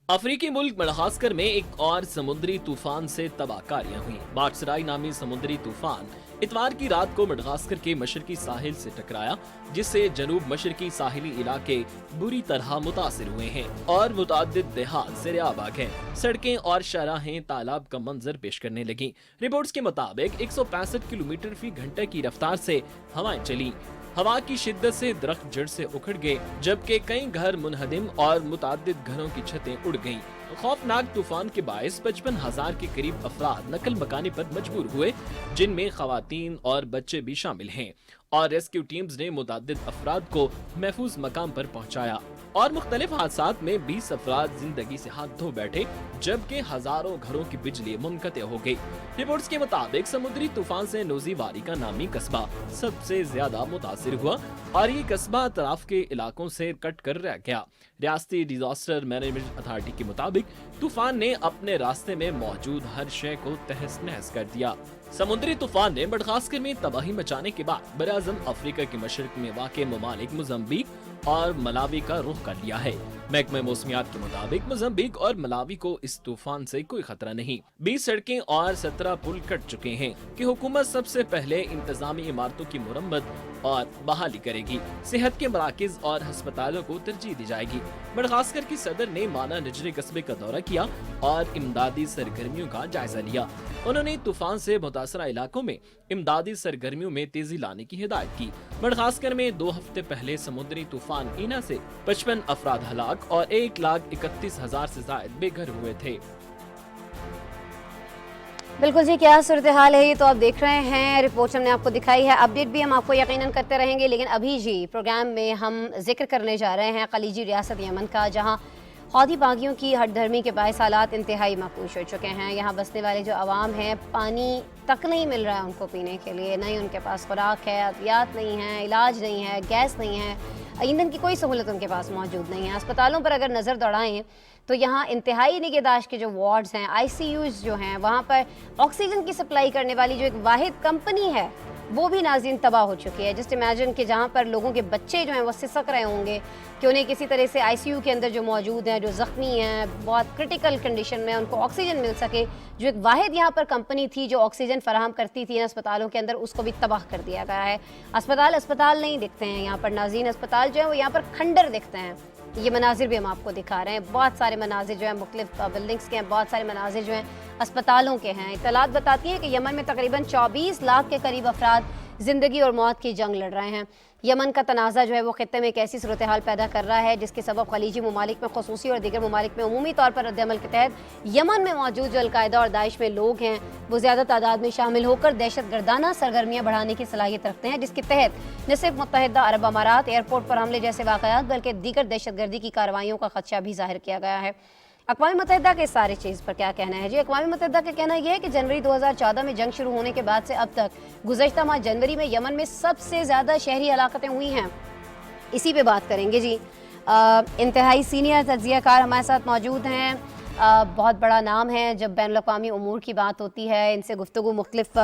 अफ्रीकी मुल्क मडागास्कर में एक और समुद्री तूफान से तबाहकारियां हुई। बाक्सराई नामी समुद्री तूफान इतवार की रात को मडागास्कर के मशरकी साहिल से टकराया, जिससे जनूब मशरकी साहिली इलाके बुरी तरह मुतासिर हुए हैं और मुताद्दिद देहात ज़ेर-ए-आब आ गए। सड़कें और शाहराहें तालाब का मंजर पेश करने लगी। रिपोर्ट्स के मुताबिक 165 किलोमीटर फी घंटे की रफ्तार से हवाएं चली। हवा की शिद्दत से दरख्त जड़ से उखड़ गए, जबकि कई घर मुनहदिम और मुताद्दिद घरों की छतें उड़ गईं। खौफनाक तूफान के बायस 55,000 के करीब अफराद नकल मकानी पर मजबूर हुए, जिनमें खवातीन और बच्चे भी शामिल हैं, और रेस्क्यू टीम्स ने मुतअद्दिद अफराद को महफूज मकाम पर पहुंचाया। और मुख्तलिफ हादसात में 20 अफराद जिंदगी से हाथ धो बैठे, जबकि हजारों घरों की बिजली मुनक़ते हो गई। रिपोर्ट्स के मुताबिक समुद्री तूफान से नौजीवारी का नामी कस्बा सबसे ज्यादा मुतासिर हुआ, और ये कस्बा अतराफ के इलाकों से कट कर रह गया। रियासती डिजास्टर मैनेजमेंट अथॉरिटी के मुताबिक तूफान ने अपने रास्ते में मौजूद हर शय को तहस नहस कर दिया। समुद्री तूफान ने मडगास्कर में तबाही मचाने के बाद बराज़म अफ्रीका के मशरक में वाक़ ममालिक मोज़म्बिक और मलावी का रुख कर लिया है। महकमा मौसमियात के मुताबिक मोज़म्बिक और मलावी को इस तूफान से कोई खतरा नहीं। 20 सड़कें और 17 पुल कट चुके हैं कि हुकूमत सबसे पहले इंतजामी इमारतों की मुरम्मत और बहाली करेगी। सेहत के मराकज और अस्पतालों को तरजीह दी जाएगी। मडगास्कर की सदर ने माना निजरी कस्बे का दौरा किया और इमदादी सरगर्मियों का जायजा लिया। उन्होंने तूफान से मुतासरा इलाकों में इमदादी सरगर्मियों में तेजी लाने की हिदायत की। मडगास्कर में 2 हफ्ते पहले समुद्री तूफान ईना से 55 अफराद हलाक और 1,31,000 से ज्यादा बेघर हुए थे। बिल्कुल जी, क्या सूरत हाल है ये तो आप देख रहे हैं, रिपोर्ट हमने आपको दिखाई है, अपडेट भी हम आपको यकीनन करते रहेंगे। लेकिन अभी जी प्रोग्राम में हम जिक्र करने जा रहे हैं खलीजी रियासत यमन का, जहां हौदी बागियों की हटधर्मी के बायस हालात इंतहाई मकबूश हो चुके हैं। यहाँ बसने वाले जो आवाम हैं, पानी तक नहीं मिल रहा है उनको पीने के लिए, नहीं उनके पास खुराक है, अद्वियात नहीं है, इलाज नहीं है, गैस नहीं है, ईंधन की कोई सहूलत उनके पास मौजूद नहीं है। अस्पतालों पर अगर नज़र दौड़ाएं तो यहाँ इंतहाई निगहदाश्त के जो वार्ड्स हैं, ICUs जो हैं, वहाँ पर ऑक्सीजन की सप्लाई करने वाली जो एक वाहिद कंपनी है वो भी नाज़रीन तबाह हो चुकी है। जस्ट इमेजिन कि जहाँ पर लोगों के बच्चे जो हैं वो सिसक रहे होंगे कि उन्हें किसी तरह से ICU के अंदर जो मौजूद हैं, जो ज़ख्मी हैं, बहुत क्रिटिकल कंडीशन में, उनको ऑक्सीजन मिल सके। जो एक वाहिद यहाँ पर कंपनी थी जो ऑक्सीजन फराहम करती थी अस्पतालों के अंदर, उसको भी तबाह कर दिया गया है। अस्पताल नहीं दिखते हैं यहाँ पर नाज़रीन, अस्पताल जो है वो यहाँ पर खंडर दिखते हैं। ये मनाजिर भी हम आपको दिखा रहे हैं, बहुत सारे मनाजिर जो हैं मुख्तलिफ बिल्डिंग्स के हैं, बहुत सारे मनाजिर जो हैं अस्पतालों के हैं। इत्तलात बताती है कि यमन में तकरीबन 24 लाख के करीब अफराद ज़िंदगी और मौत की जंग लड़ रहे हैं। यमन का तनाज़ा जो है वो ख़ित्ते में एक ऐसी सूरत हाल पैदा कर रहा है जिसके सबब खलीजी ममालिक में ख़ुसूसी और दीगर ममालिक में उमूमी तौर पर रद्द-ए-अमल के तहत यमन में मौजूद जो अलकायदा और दाइश में लोग हैं वो ज़्यादा तादाद में शामिल होकर दहशत गर्दाना सरगर्मियाँ बढ़ाने की सलाहियत रखते हैं, जिसके तहत न सिर्फ मुत्तहिदा अरब अमारात एयरपोर्ट पर हमले जैसे वाक़यात बल्कि दीगर दहशत गर्दी की कार्रवाइयों का खदशा भी जाहिर किया गया है। अक़वाम मुत्तहिदा के सारे चीज़ पर क्या कहना है जी? अक़वाम मुत्तहिदा का कहना यह है कि जनवरी 2014 में जंग शुरू होने के बाद से अब तक गुज़श्ता माह जनवरी में यमन में सबसे ज़्यादा शहरी हलाकतें हुई हैं। इसी पे बात करेंगे जी। इंतहाई सीनियर तज्ज़ियाकार हमारे साथ मौजूद हैं, बहुत बड़ा नाम है जब बैनुल-अक़वामी उमूर की बात होती है। इनसे गुफ्तगू मुख्तलिफ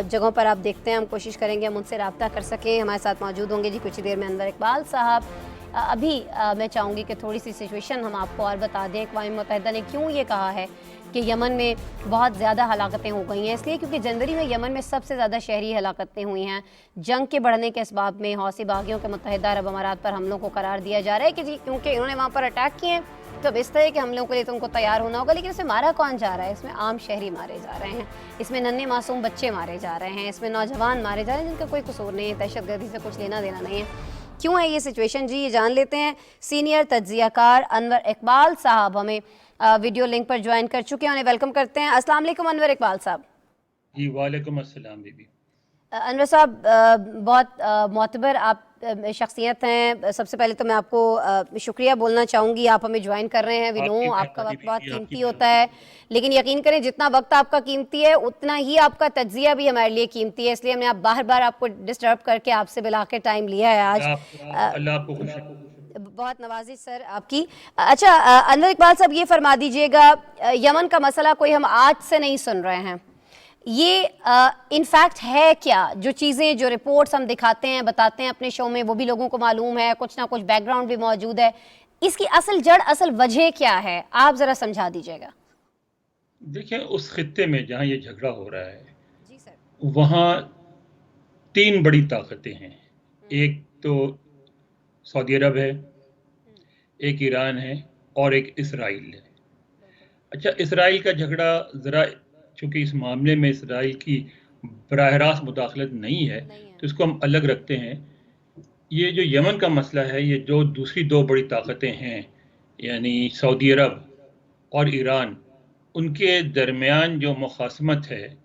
जगहों पर आप देखते हैं, हम कोशिश करेंगे हम उनसे रब्ता कर सकें। हमारे साथ मौजूद होंगे जी कुछ ही देर में अनवर इकबाल साहब। अभी मैं चाहूँगी कि थोड़ी सी सिचुएशन हम आपको और बता दें। अक़वाम मुत्तहिदा ने क्यों ये कहा है कि यमन में बहुत ज़्यादा हलाकतें हो गई हैं? इसलिए क्योंकि जनवरी में यमन में सबसे ज़्यादा शहरी हलाकतें हुई हैं। जंग के बढ़ने के असबाब में हौसी बागियों के मुत्तहिदा अरब अमारात पर हमलों को करार दिया जा रहा है कि जी क्योंकि इन्होंने वहाँ पर अटैक किए तो अब इस तरह के हमलों के लिए तो उनको तैयार होना होगा। लेकिन इसमें मारा कौन जा रहा है? इसमें आम शहरी मारे जा रहे हैं, इसमें नन्हे मासूम बच्चे मारे जा रहे हैं, इसमें नौजवान मारे जा रहे हैं जिनका कोई कसूर नहीं है, दहशतगर्दी से कुछ लेना देना नहीं है। क्यों है ये सिचुएशन जी? ये जान लेते हैं। सीनियर तज्ज़ियाकार अनवर इकबाल साहब हमें वीडियो लिंक पर ज्वाइन कर चुके हैं, उन्हें वेलकम करते हैं। अस्सलाम वालेकुम अनवर इकबाल साहब। जी वालेकुम अस्सलाम बीबी। अनवर साहब, बहुत मोतबर आप शख्सियत हैं। सबसे पहले तो मैं आपको शुक्रिया बोलना चाहूँगी, आप हमें ज्वाइन कर रहे हैं। वी नो आपका वक्त बहुत कीमती होता है, लेकिन यकीन करें जितना वक्त आपका कीमती है उतना ही आपका तज्ज़िया भी हमारे लिए कीमती है। इसलिए हमने आप बार बार आपको डिस्टर्ब करके आपसे बुला के टाइम लिया है आज। अल्लाह आपको खुश रखे। बहुत नवाजी सर आपकी। अच्छा अनवर इकबाल साहब, ये फरमा दीजिएगा, यमन का मसला कोई हम आज से नहीं सुन रहे हैं, ये इनफैक्ट है क्या? जो चीज़ें, जो रिपोर्ट्स हम दिखाते हैं, बताते हैं अपने शो में, वो भी लोगों को मालूम है, कुछ ना कुछ बैकग्राउंड भी मौजूद है। इसकी असल जड़, असल वजह क्या है? आप ज़रा समझा दीजिएगा। देखिए, उस खित्ते में जहाँ ये झगड़ा हो रहा है जी सर, वहाँ 3 बड़ी ताकतें हैं। एक तो सऊदी अरब है, एक ईरान है और एक इसराइल है। अच्छा, इसराइल का झगड़ा ज़रा, चूँकि इस मामले में इसराइल की बराह रास्त मुदाखलत नहीं है तो इसको हम अलग रखते हैं। ये जो यमन का मसला है, ये जो दूसरी 2 बड़ी ताकतें हैं, यानी सऊदी अरब और ईरान, उनके दरमियान जो मुखासमत है,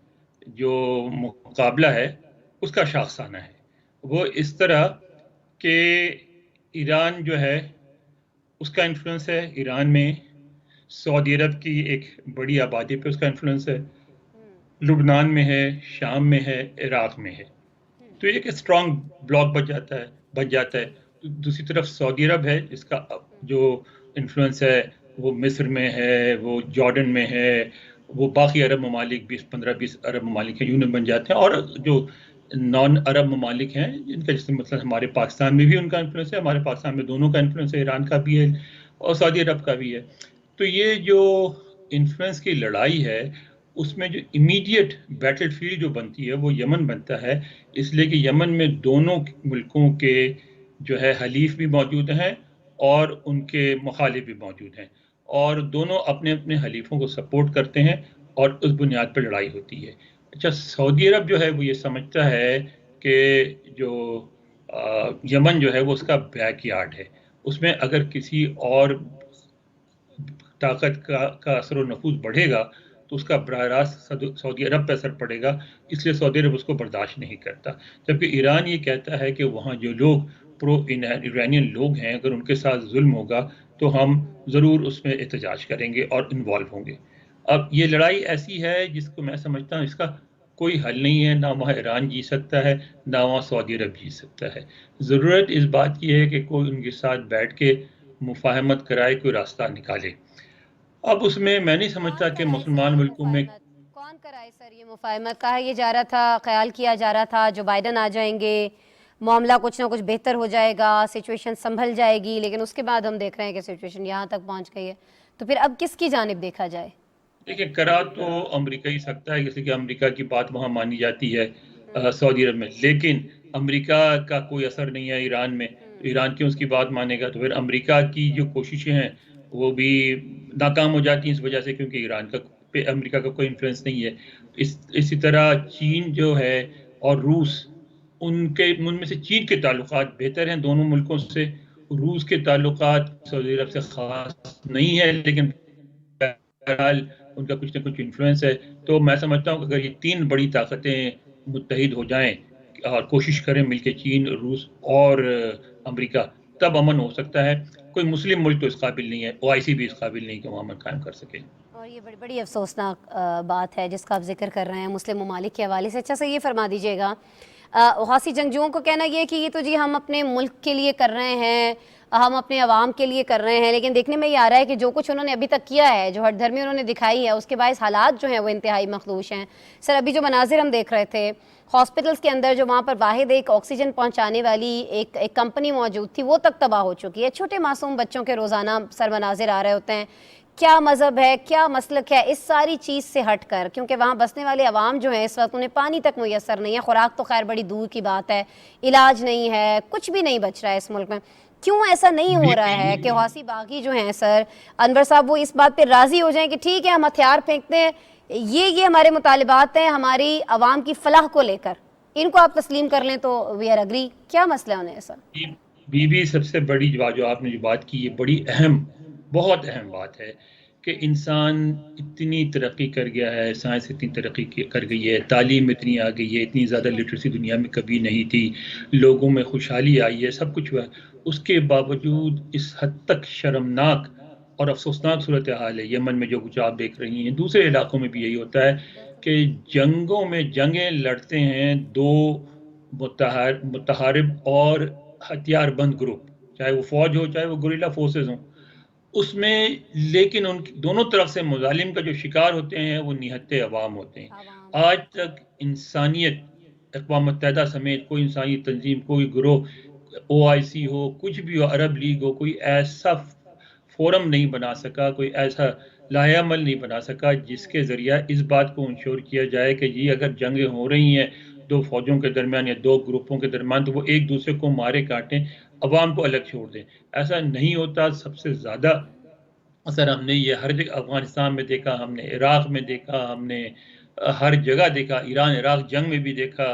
जो मुकाबला है, उसका शाखसाना है। वो इस तरह कि ईरान जो है उसका इन्फ्लुएंस है, ईरान में सऊदी अरब की एक बड़ी आबादी पे उसका इन्फ्लुएंस है, लुबनान में है, शाम में है, इराक में है। तो एक स्ट्रांग ब्लॉक बन जाता है। दूसरी तरफ सऊदी अरब है जिसका जो इन्फ्लुएंस है वो मिस्र में है, वो जॉर्डन में है, वो बाकी अरब ममालिक 15-20 अरब ममालिक हैं, यूनियन बन जाते हैं। और जो नॉन अरब ममालिक हैं जिनका, जैसे मतलब हमारे पाकिस्तान में भी उनका इन्फ्लुएंस है, हमारे पाकिस्तान में दोनों का इन्फ्लुएंस है, ईरान का भी है और सऊदी अरब का भी है। तो ये जो इन्फ्लुएंस की लड़ाई है उसमें जो इमीडिएट बैटल फील्ड जो बनती है वो यमन बनता है, इसलिए कि यमन में दोनों मुल्कों के जो है हलीफ भी मौजूद हैं और उनके मुखालिफ भी मौजूद हैं, और दोनों अपने अपने हलीफों को सपोर्ट करते हैं और उस बुनियाद पर लड़ाई होती है। अच्छा, सऊदी अरब जो है वो ये समझता है कि जो यमन जो है वो उसका बैकयार्ड है, उसमें अगर किसी और ताकत का असर व नफूज बढ़ेगा तो उसका बराह रास्त सऊदी अरब पर असर पड़ेगा, इसलिए सऊदी अरब उसको बर्दाश्त नहीं करता। जबकि ईरान ये कहता है कि वहाँ जो लोग प्रो ईरानियन लोग हैं, अगर उनके साथ जुल्म होगा तो हम ज़रूर उसमें एहतजाज करेंगे और इन्वॉल्व होंगे। अब ये लड़ाई ऐसी है जिसको मैं समझता हूँ इसका कोई हल नहीं है, ना वहाँ ईरान जीत सकता है ना वहाँ सऊदी अरब जीत सकता है। ज़रूरत इस बात की है कि कोई उनके साथ बैठ के मुफाहमत कराए, कोई रास्ता निकाले। अब उसमें मैं नहीं समझता कि मुसलमान मुल्कों में कौन कराए सर ये मुफाहमत? कहा ये जा रहा था, ख्याल किया जा रहा था जो बाइडन आ जाएंगे मामला कुछ ना कुछ बेहतर हो जाएगा, सिचुएशन संभल जाएगी, लेकिन उसके बाद हम देख रहे हैं कि सिचुएशन यहाँ तक पहुँच गई है। तो फिर अब किसकी जानिब देखा जाए? देखिए, करा तो अमेरिका ही सकता है, जैसे कि अमेरिका की बात वहाँ मानी जाती है सऊदी अरब में, लेकिन अमेरिका का कोई असर नहीं है ईरान में, तो ईरान क्यों उसकी बात मानेगा? तो फिर अमेरिका की जो कोशिशें हैं वो भी नाकाम हो जाती हैं इस वजह से, क्योंकि ईरान का पे अमेरिका का कोई इन्फ्लुएंस नहीं है। इसी तरह चीन जो है और रूस, उनमें से चीन के ताल्लुकात बेहतर हैं दोनों मुल्कों से, रूस के ताल्लुकात सऊदी अरब से खास नहीं है, लेकिन बहरहाल उनका कुछ ना कुछ इन्फ्लुएंस है। तो मैं समझता हूँ कि अगर ये तीन बड़ी ताकतें मुत्तहिद हो जाएं और कोशिश करें मिलके, चीन, रूस और अमेरिका, तब अमन हो सकता है। कोई मुस्लिम मुल्क तो इस काबिल नहीं है, OIC भी इस काबिल नहीं कि वो अमन कायम कर सके। और ये बड़ी बड़ी अफसोसनाक बात है जिसका आप जिक्र कर रहे हैं मुस्लिम ममालिक के हवाले से। अच्छा से ये फरमा दीजिएगा, हौसी जंगजुओं को कहना ये कि ये तो जी हम अपने मुल्क के लिए कर रहे हैं, हम अपने अवाम के लिए कर रहे हैं, लेकिन देखने में ये आ रहा है कि जो कुछ उन्होंने अभी तक किया है, जो हठधर्मी उन्होंने दिखाई है, उसके बायस हालात जो हैं वो इंतहाई मखदूश हैं। सर, अभी जो मनाजिर हम देख रहे थे हॉस्पिटल्स के अंदर, जो वहाँ पर वाहिद एक ऑक्सीजन पहुँचाने वाली एक कंपनी मौजूद थी, वो तक तबाह हो चुकी है। छोटे मासूम बच्चों के रोज़ाना सर मनाजिर आ रहे होते हैं। क्या मज़हब है, क्या मसलक है, इस सारी चीज़ से हट कर, क्योंकि वहाँ बसने वाले अवाम जो है इस वक्त उन्हें पानी तक मुयसर नहीं है, खुराक तो खैर बड़ी दूर की बात है, इलाज नहीं है, कुछ भी नहीं बच रहा है इस मुल्क में। क्यों ऐसा नहीं हो रहा है कि हौसी बागी जो हैं सर अनवर साहब, वो इस बात पे राज़ी हो जाएं कि ठीक है हम हथियार फेंकते हैं, ये हमारे मुतालिबात हैं हमारी अवाम की फलाह को लेकर, इनको आप तस्लीम कर लें तो वी आर अग्री? क्या मसला है उन्हें ऐसा? बीबी सबसे बड़ी जो आपने जो बात की, ये बड़ी अहम, बहुत अहम बात है कि इंसान इतनी तरक्की कर गया है, साइंस इतनी तरक्की कर गई है, तालीम इतनी आ गई है, इतनी ज़्यादा लिटरेसी दुनिया में कभी नहीं थी, लोगों में खुशहाली आई है, सब कुछ हुआ है, उसके बावजूद इस हद तक शर्मनाक और अफसोसनाक सूरत हाल है। यमन में जो कुछ आप देख रही हैं, दूसरे इलाकों में भी यही होता है कि जंगों में जंगें लड़ते हैं दो मुतहारिब और हथियारबंद ग्रुप, चाहे वो फौज हो चाहे वो गुरिल्ला फोर्सेस हों, उसमें लेकिन उन दोनों तरफ से मुजालिम का जो शिकार होते हैं वो निहत्ते अवाम होते हैं। आज तक इंसानियत, अक़वाम मुत्तहिदा समेत कोई इंसानी तंजीम, कोई ग्रोह, OIC हो, कुछ भी हो, अरब लीग हो, कोई ऐसा फोरम नहीं बना सका, कोई ऐसा लायामल नहीं बना सका जिसके ज़रिया इस बात को इंश्योर किया जाए कि ये अगर जंगें हो रही हैं दो फौजों के दरमियान या दो ग्रुपों के दरमियान, तो वो एक दूसरे को मारे काटें, अवाम को अलग छोड़ दें। ऐसा नहीं होता। सबसे ज़्यादा असर हमने ये हर जगह अफगानिस्तान में देखा, हमने इराक़ में देखा, हमने हर जगह देखा, ईरान इराक़ जंग में भी देखा,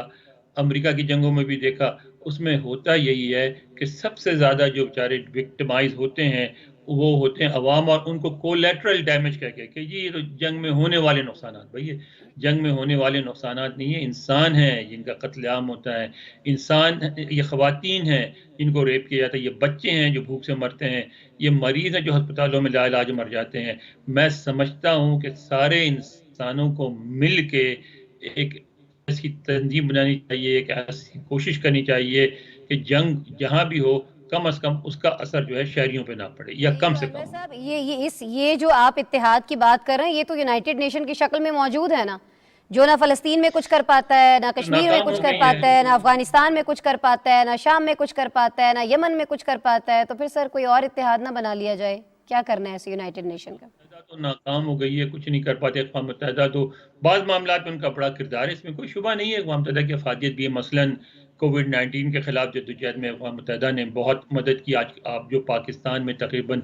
अमेरिका की जंगों में भी देखा। उसमें होता यही है कि सबसे ज़्यादा जो बेचारे विक्टिमाइज होते हैं वो होते हैं अवाम, और उनको कोलेटरल डैमेज कह के कि जी ये तो जंग में होने वाले नुकसानात। भाई ये जंग में होने वाले नुकसानात नहीं है, इंसान हैं जिनका कत्लेआम होता है, इंसान, ये ख़वातीन हैं जिनको रेप किया जाता है, ये बच्चे हैं जो भूख से मरते हैं, ये मरीज़ हैं जो अस्पतालों में लाइलाज मर जाते हैं। मैं समझता हूँ कि सारे इंसानों को मिल के एक ऐसी तंजीम बनानी चाहिए, एक ऐसी कोशिश करनी चाहिए कि जंग जहाँ भी हो कम से कम उसका असर जो है शहरियों पे ना पड़े, या कम से अनवर कम। साहब, ये जो आप इत्तेहाद की बात कर रहे हैं, ये तो यूनाइटेड नेशन की शक्ल में मौजूद है ना, जो ना फलस्तीन में कुछ कर पाता है, ना कश्मीर में नाकाम कुछ हो कर गई पाता है। है, ना अफगानिस्तान में कुछ कर पाता है, ना शाम में कुछ कर पाता है, ना यमन में कुछ कर पाता है। तो फिर सर कोई और इत्तेहाद ना बना लिया जाए? क्या करना है ऐसे यूनाइटेड नेशन का? तो नाकाम हो गई है, कुछ नहीं कर पाते। अक़वाम मुत्तहिदा तो बाज़ मामलात में उनका बड़ा किरदार है, इसमें कोई शुबा नहीं है। अक़वाम मुत्तहिदा की अफादियत भी है, मसलन कोविड-19 के खिलाफ जद्दोजहद में अक़वाम मुत्तहिदा ने बहुत मदद की। आज आप जो पाकिस्तान में तकरीबन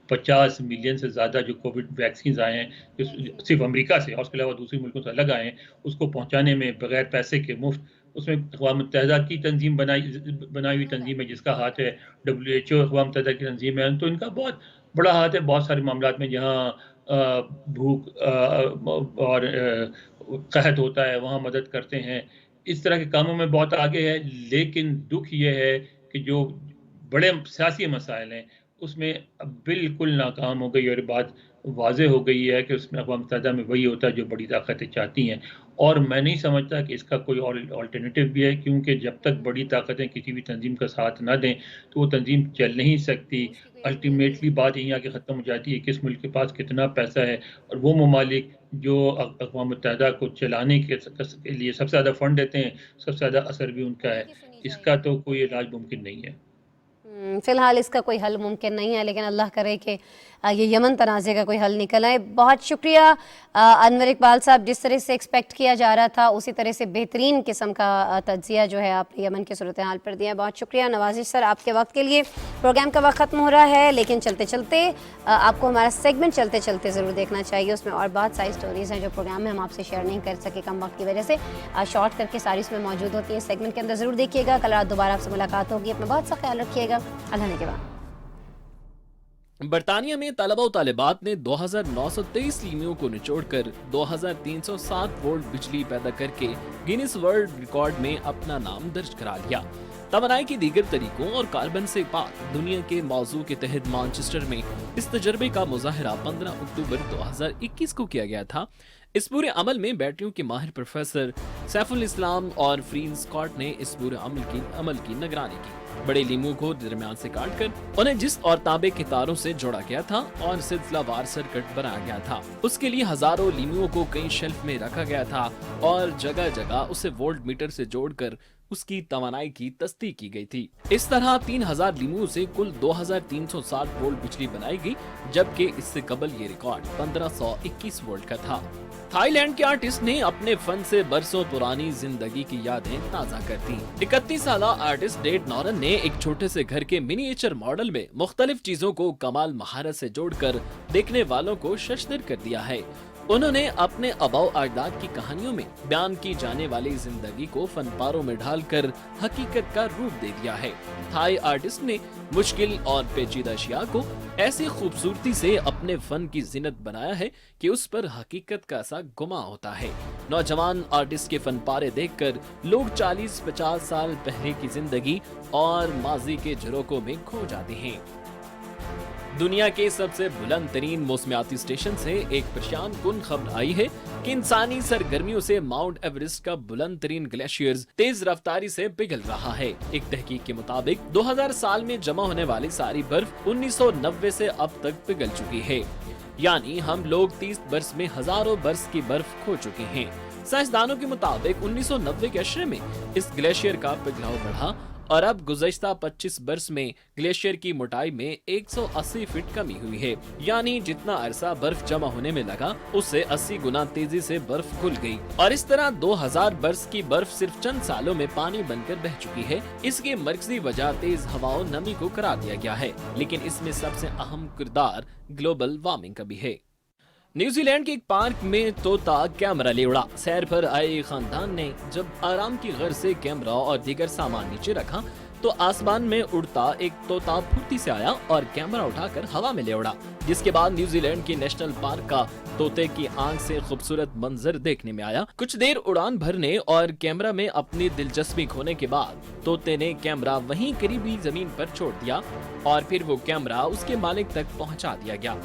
50 मिलियन से ज़्यादा जो कोविड वैक्सीन आए हैं, जो सिर्फ अमेरिका से और उसके अलावा दूसरे मुल्कों से अलग आए हैं, उसको पहुँचाने में बगैर पैसे के मुफ्त, उसमें अक़वाम मुत्तहिदा की तंजीम बनाई हुई तंजीम है जिसका हाथ है, WHO अक़वाम मुत्तहिदा की तंजीम है, तो इनका बहुत बड़ा हाथ है बहुत सारे मामलात में। जहाँ भूख और कहत होता है वहाँ मदद करते हैं, इस तरह के कामों में बहुत आगे है। लेकिन दुख ये है कि जो बड़े सियासी मसाइल हैं उसमें अब बिल्कुल नाकाम हो गई, और बात वाज़ेह हो गई है कि उसमें अक़वाम मुत्तहिदा में वही होता है जो बड़ी ताकतें चाहती हैं। और मैं नहीं समझता कि इसका कोई और अल्टरनेटिव भी है, क्योंकि जब तक बड़ी ताकतें किसी भी तंजीम का साथ ना दें तो वो तंजीम चल नहीं सकती। अल्टीमेटली बात यहीं आके ख़त्म हो जाती है किस मुल्क के पास कितना पैसा है, और वो ममालिक जो अक़वाम मुत्तहिदा को चलाने के लिए सबसे ज़्यादा फ़ंड देते हैं, सबसे ज़्यादा असर भी उनका है। इसका तो कोई इलाज मुमकिन नहीं है। फ़िलहाल इसका कोई हल मुमकिन नहीं है, लेकिन अल्लाह करे कि ये यमन तनाज़े का कोई हल निकल आए। बहुत शुक्रिया अनवर इकबाल साहब, जिस तरह से एक्सपेक्ट किया जा रहा था उसी तरह से बेहतरीन किस्म का तज्ज़िया जो है आपने यमन की सूरत हाल पर दिया। बहुत शुक्रिया नवाज़िश सर आपके वक्त के लिए। प्रोग्राम का वक्त ख़त्म हो रहा है, लेकिन चलते चलते आपको हमारा सेगमेंट चलते चलते ज़रूर देखना चाहिए। उसमें और बहुत सारी स्टोरीज़ हैं जो प्रोग्राम में हम आपसे शेयर नहीं कर सके कम वक्त की वजह से, शॉर्ट करके सारी उसमें मौजूद होती हैं। सेगमेंट के अंदर ज़रूर देखिएगा। कल रात दोबारा आपसे मुलाकात होगी। अपना बहुत सा ख्याल रखिएगा। अल्लाह ने के बाद। बरतानिया में तलबा और तालिबात ने 2923 लीमियों को निचोड़कर 2307 वोल्ट बिजली पैदा करके गिनीज वर्ल्ड रिकॉर्ड में अपना नाम दर्ज करा लिया। तवानाई की दीगर तरीकों और कार्बन से पाक दुनिया के मौजू के तहत मैनचेस्टर में इस तजर्बे का मुजाहरा 15 अक्टूबर 2021 को किया गया था। इस पूरे अमल में बैटरियों के माहिर प्रोफेसर सैफुल इस्लाम और फ्रीन स्कॉट ने इस पूरे अमल की निगरानी की। बड़े लीमू को दरमियान से काटकर उन्हें जिस और तांबे के तारों से जोड़ा गया था और सिलसिलावार सर्किट बनाया गया था। उसके लिए हजारों लीमुओं को कई शेल्फ में रखा गया था और जगह जगह उसे वोल्ट मीटर से जोड़कर उसकी तवानाई की तस्दीक की गई थी। इस तरह 3000 लीमुओं से कुल 2360 वोल्ट बिजली बनाई गई, जबकि इससे कबल ये रिकॉर्ड 1521 वोल्ट का था। थाईलैंड के आर्टिस्ट ने अपने फन से बरसों पुरानी जिंदगी की यादें ताज़ा कर दी। 31 साल आर्टिस्ट डेड नॉरन ने एक छोटे से घर के मिनिएचर मॉडल में मुख्तलिफ चीजों को कमाल महारत से जोड़कर देखने वालों को शशदर कर दिया है। उन्होंने अपने आबाओ अजदाद की कहानियों में बयान की जाने वाली जिंदगी को फनपारों में ढालकर हकीकत का रूप दे दिया है। थाई आर्टिस्ट ने मुश्किल और पेचीदा अशिया को ऐसी खूबसूरती से अपने फन की जिनत बनाया है कि उस पर हकीकत का सा गुमा होता है। नौजवान आर्टिस्ट के फनपारे देखकर लोग 40-50 साल पहले की जिंदगी और माजी के झरोकों में खो जाते हैं। दुनिया के सबसे बुलंद तरीन मौसमियाती स्टेशन से एक परेशान कुन खबर आई है कि इंसानी सरगर्मियों से माउंट एवरेस्ट का बुलंद तरीन ग्लेशियर्स तेज रफ्तारी से पिघल रहा है। एक तहकीक के मुताबिक 2000 साल में जमा होने वाली सारी बर्फ 1990 से अब तक पिघल चुकी है, यानी हम लोग 30 बरस में हजारों बरस की बर्फ खो चुके हैं। साइंसदानों के मुताबिक 1990 के अशरे में इस ग्लेशियर का पिघलाव बढ़ा और अब गुज़श्ता 25 बरस में ग्लेशियर की मोटाई में 180 फीट कमी हुई है, यानी जितना अरसा बर्फ जमा होने में लगा उससे 80 गुना तेजी से बर्फ घुल गई। और इस तरह 2000 बरस की बर्फ सिर्फ चंद सालों में पानी बनकर बह चुकी है। इसकी मरकजी वजह तेज हवाओं नमी को करार दिया गया है, लेकिन इसमें सबसे अहम किरदार ग्लोबल वार्मिंग का भी है। न्यूजीलैंड के एक पार्क में तोता कैमरा ले उड़ा। सैर पर आए खानदान ने जब आराम की गर्ज से कैमरा और दीगर सामान नीचे रखा तो आसमान में उड़ता एक तोता फुर्ती से आया और कैमरा उठाकर हवा में ले उड़ा, जिसके बाद न्यूजीलैंड के नेशनल पार्क का तोते की आंख से खूबसूरत मंजर देखने में आया। कुछ देर उड़ान भरने और कैमरा में अपनी दिलचस्पी खोने के बाद तोते ने कैमरा वहीं करीबी जमीन पर छोड़ दिया और फिर वो कैमरा उसके मालिक तक पहुंचा दिया गया।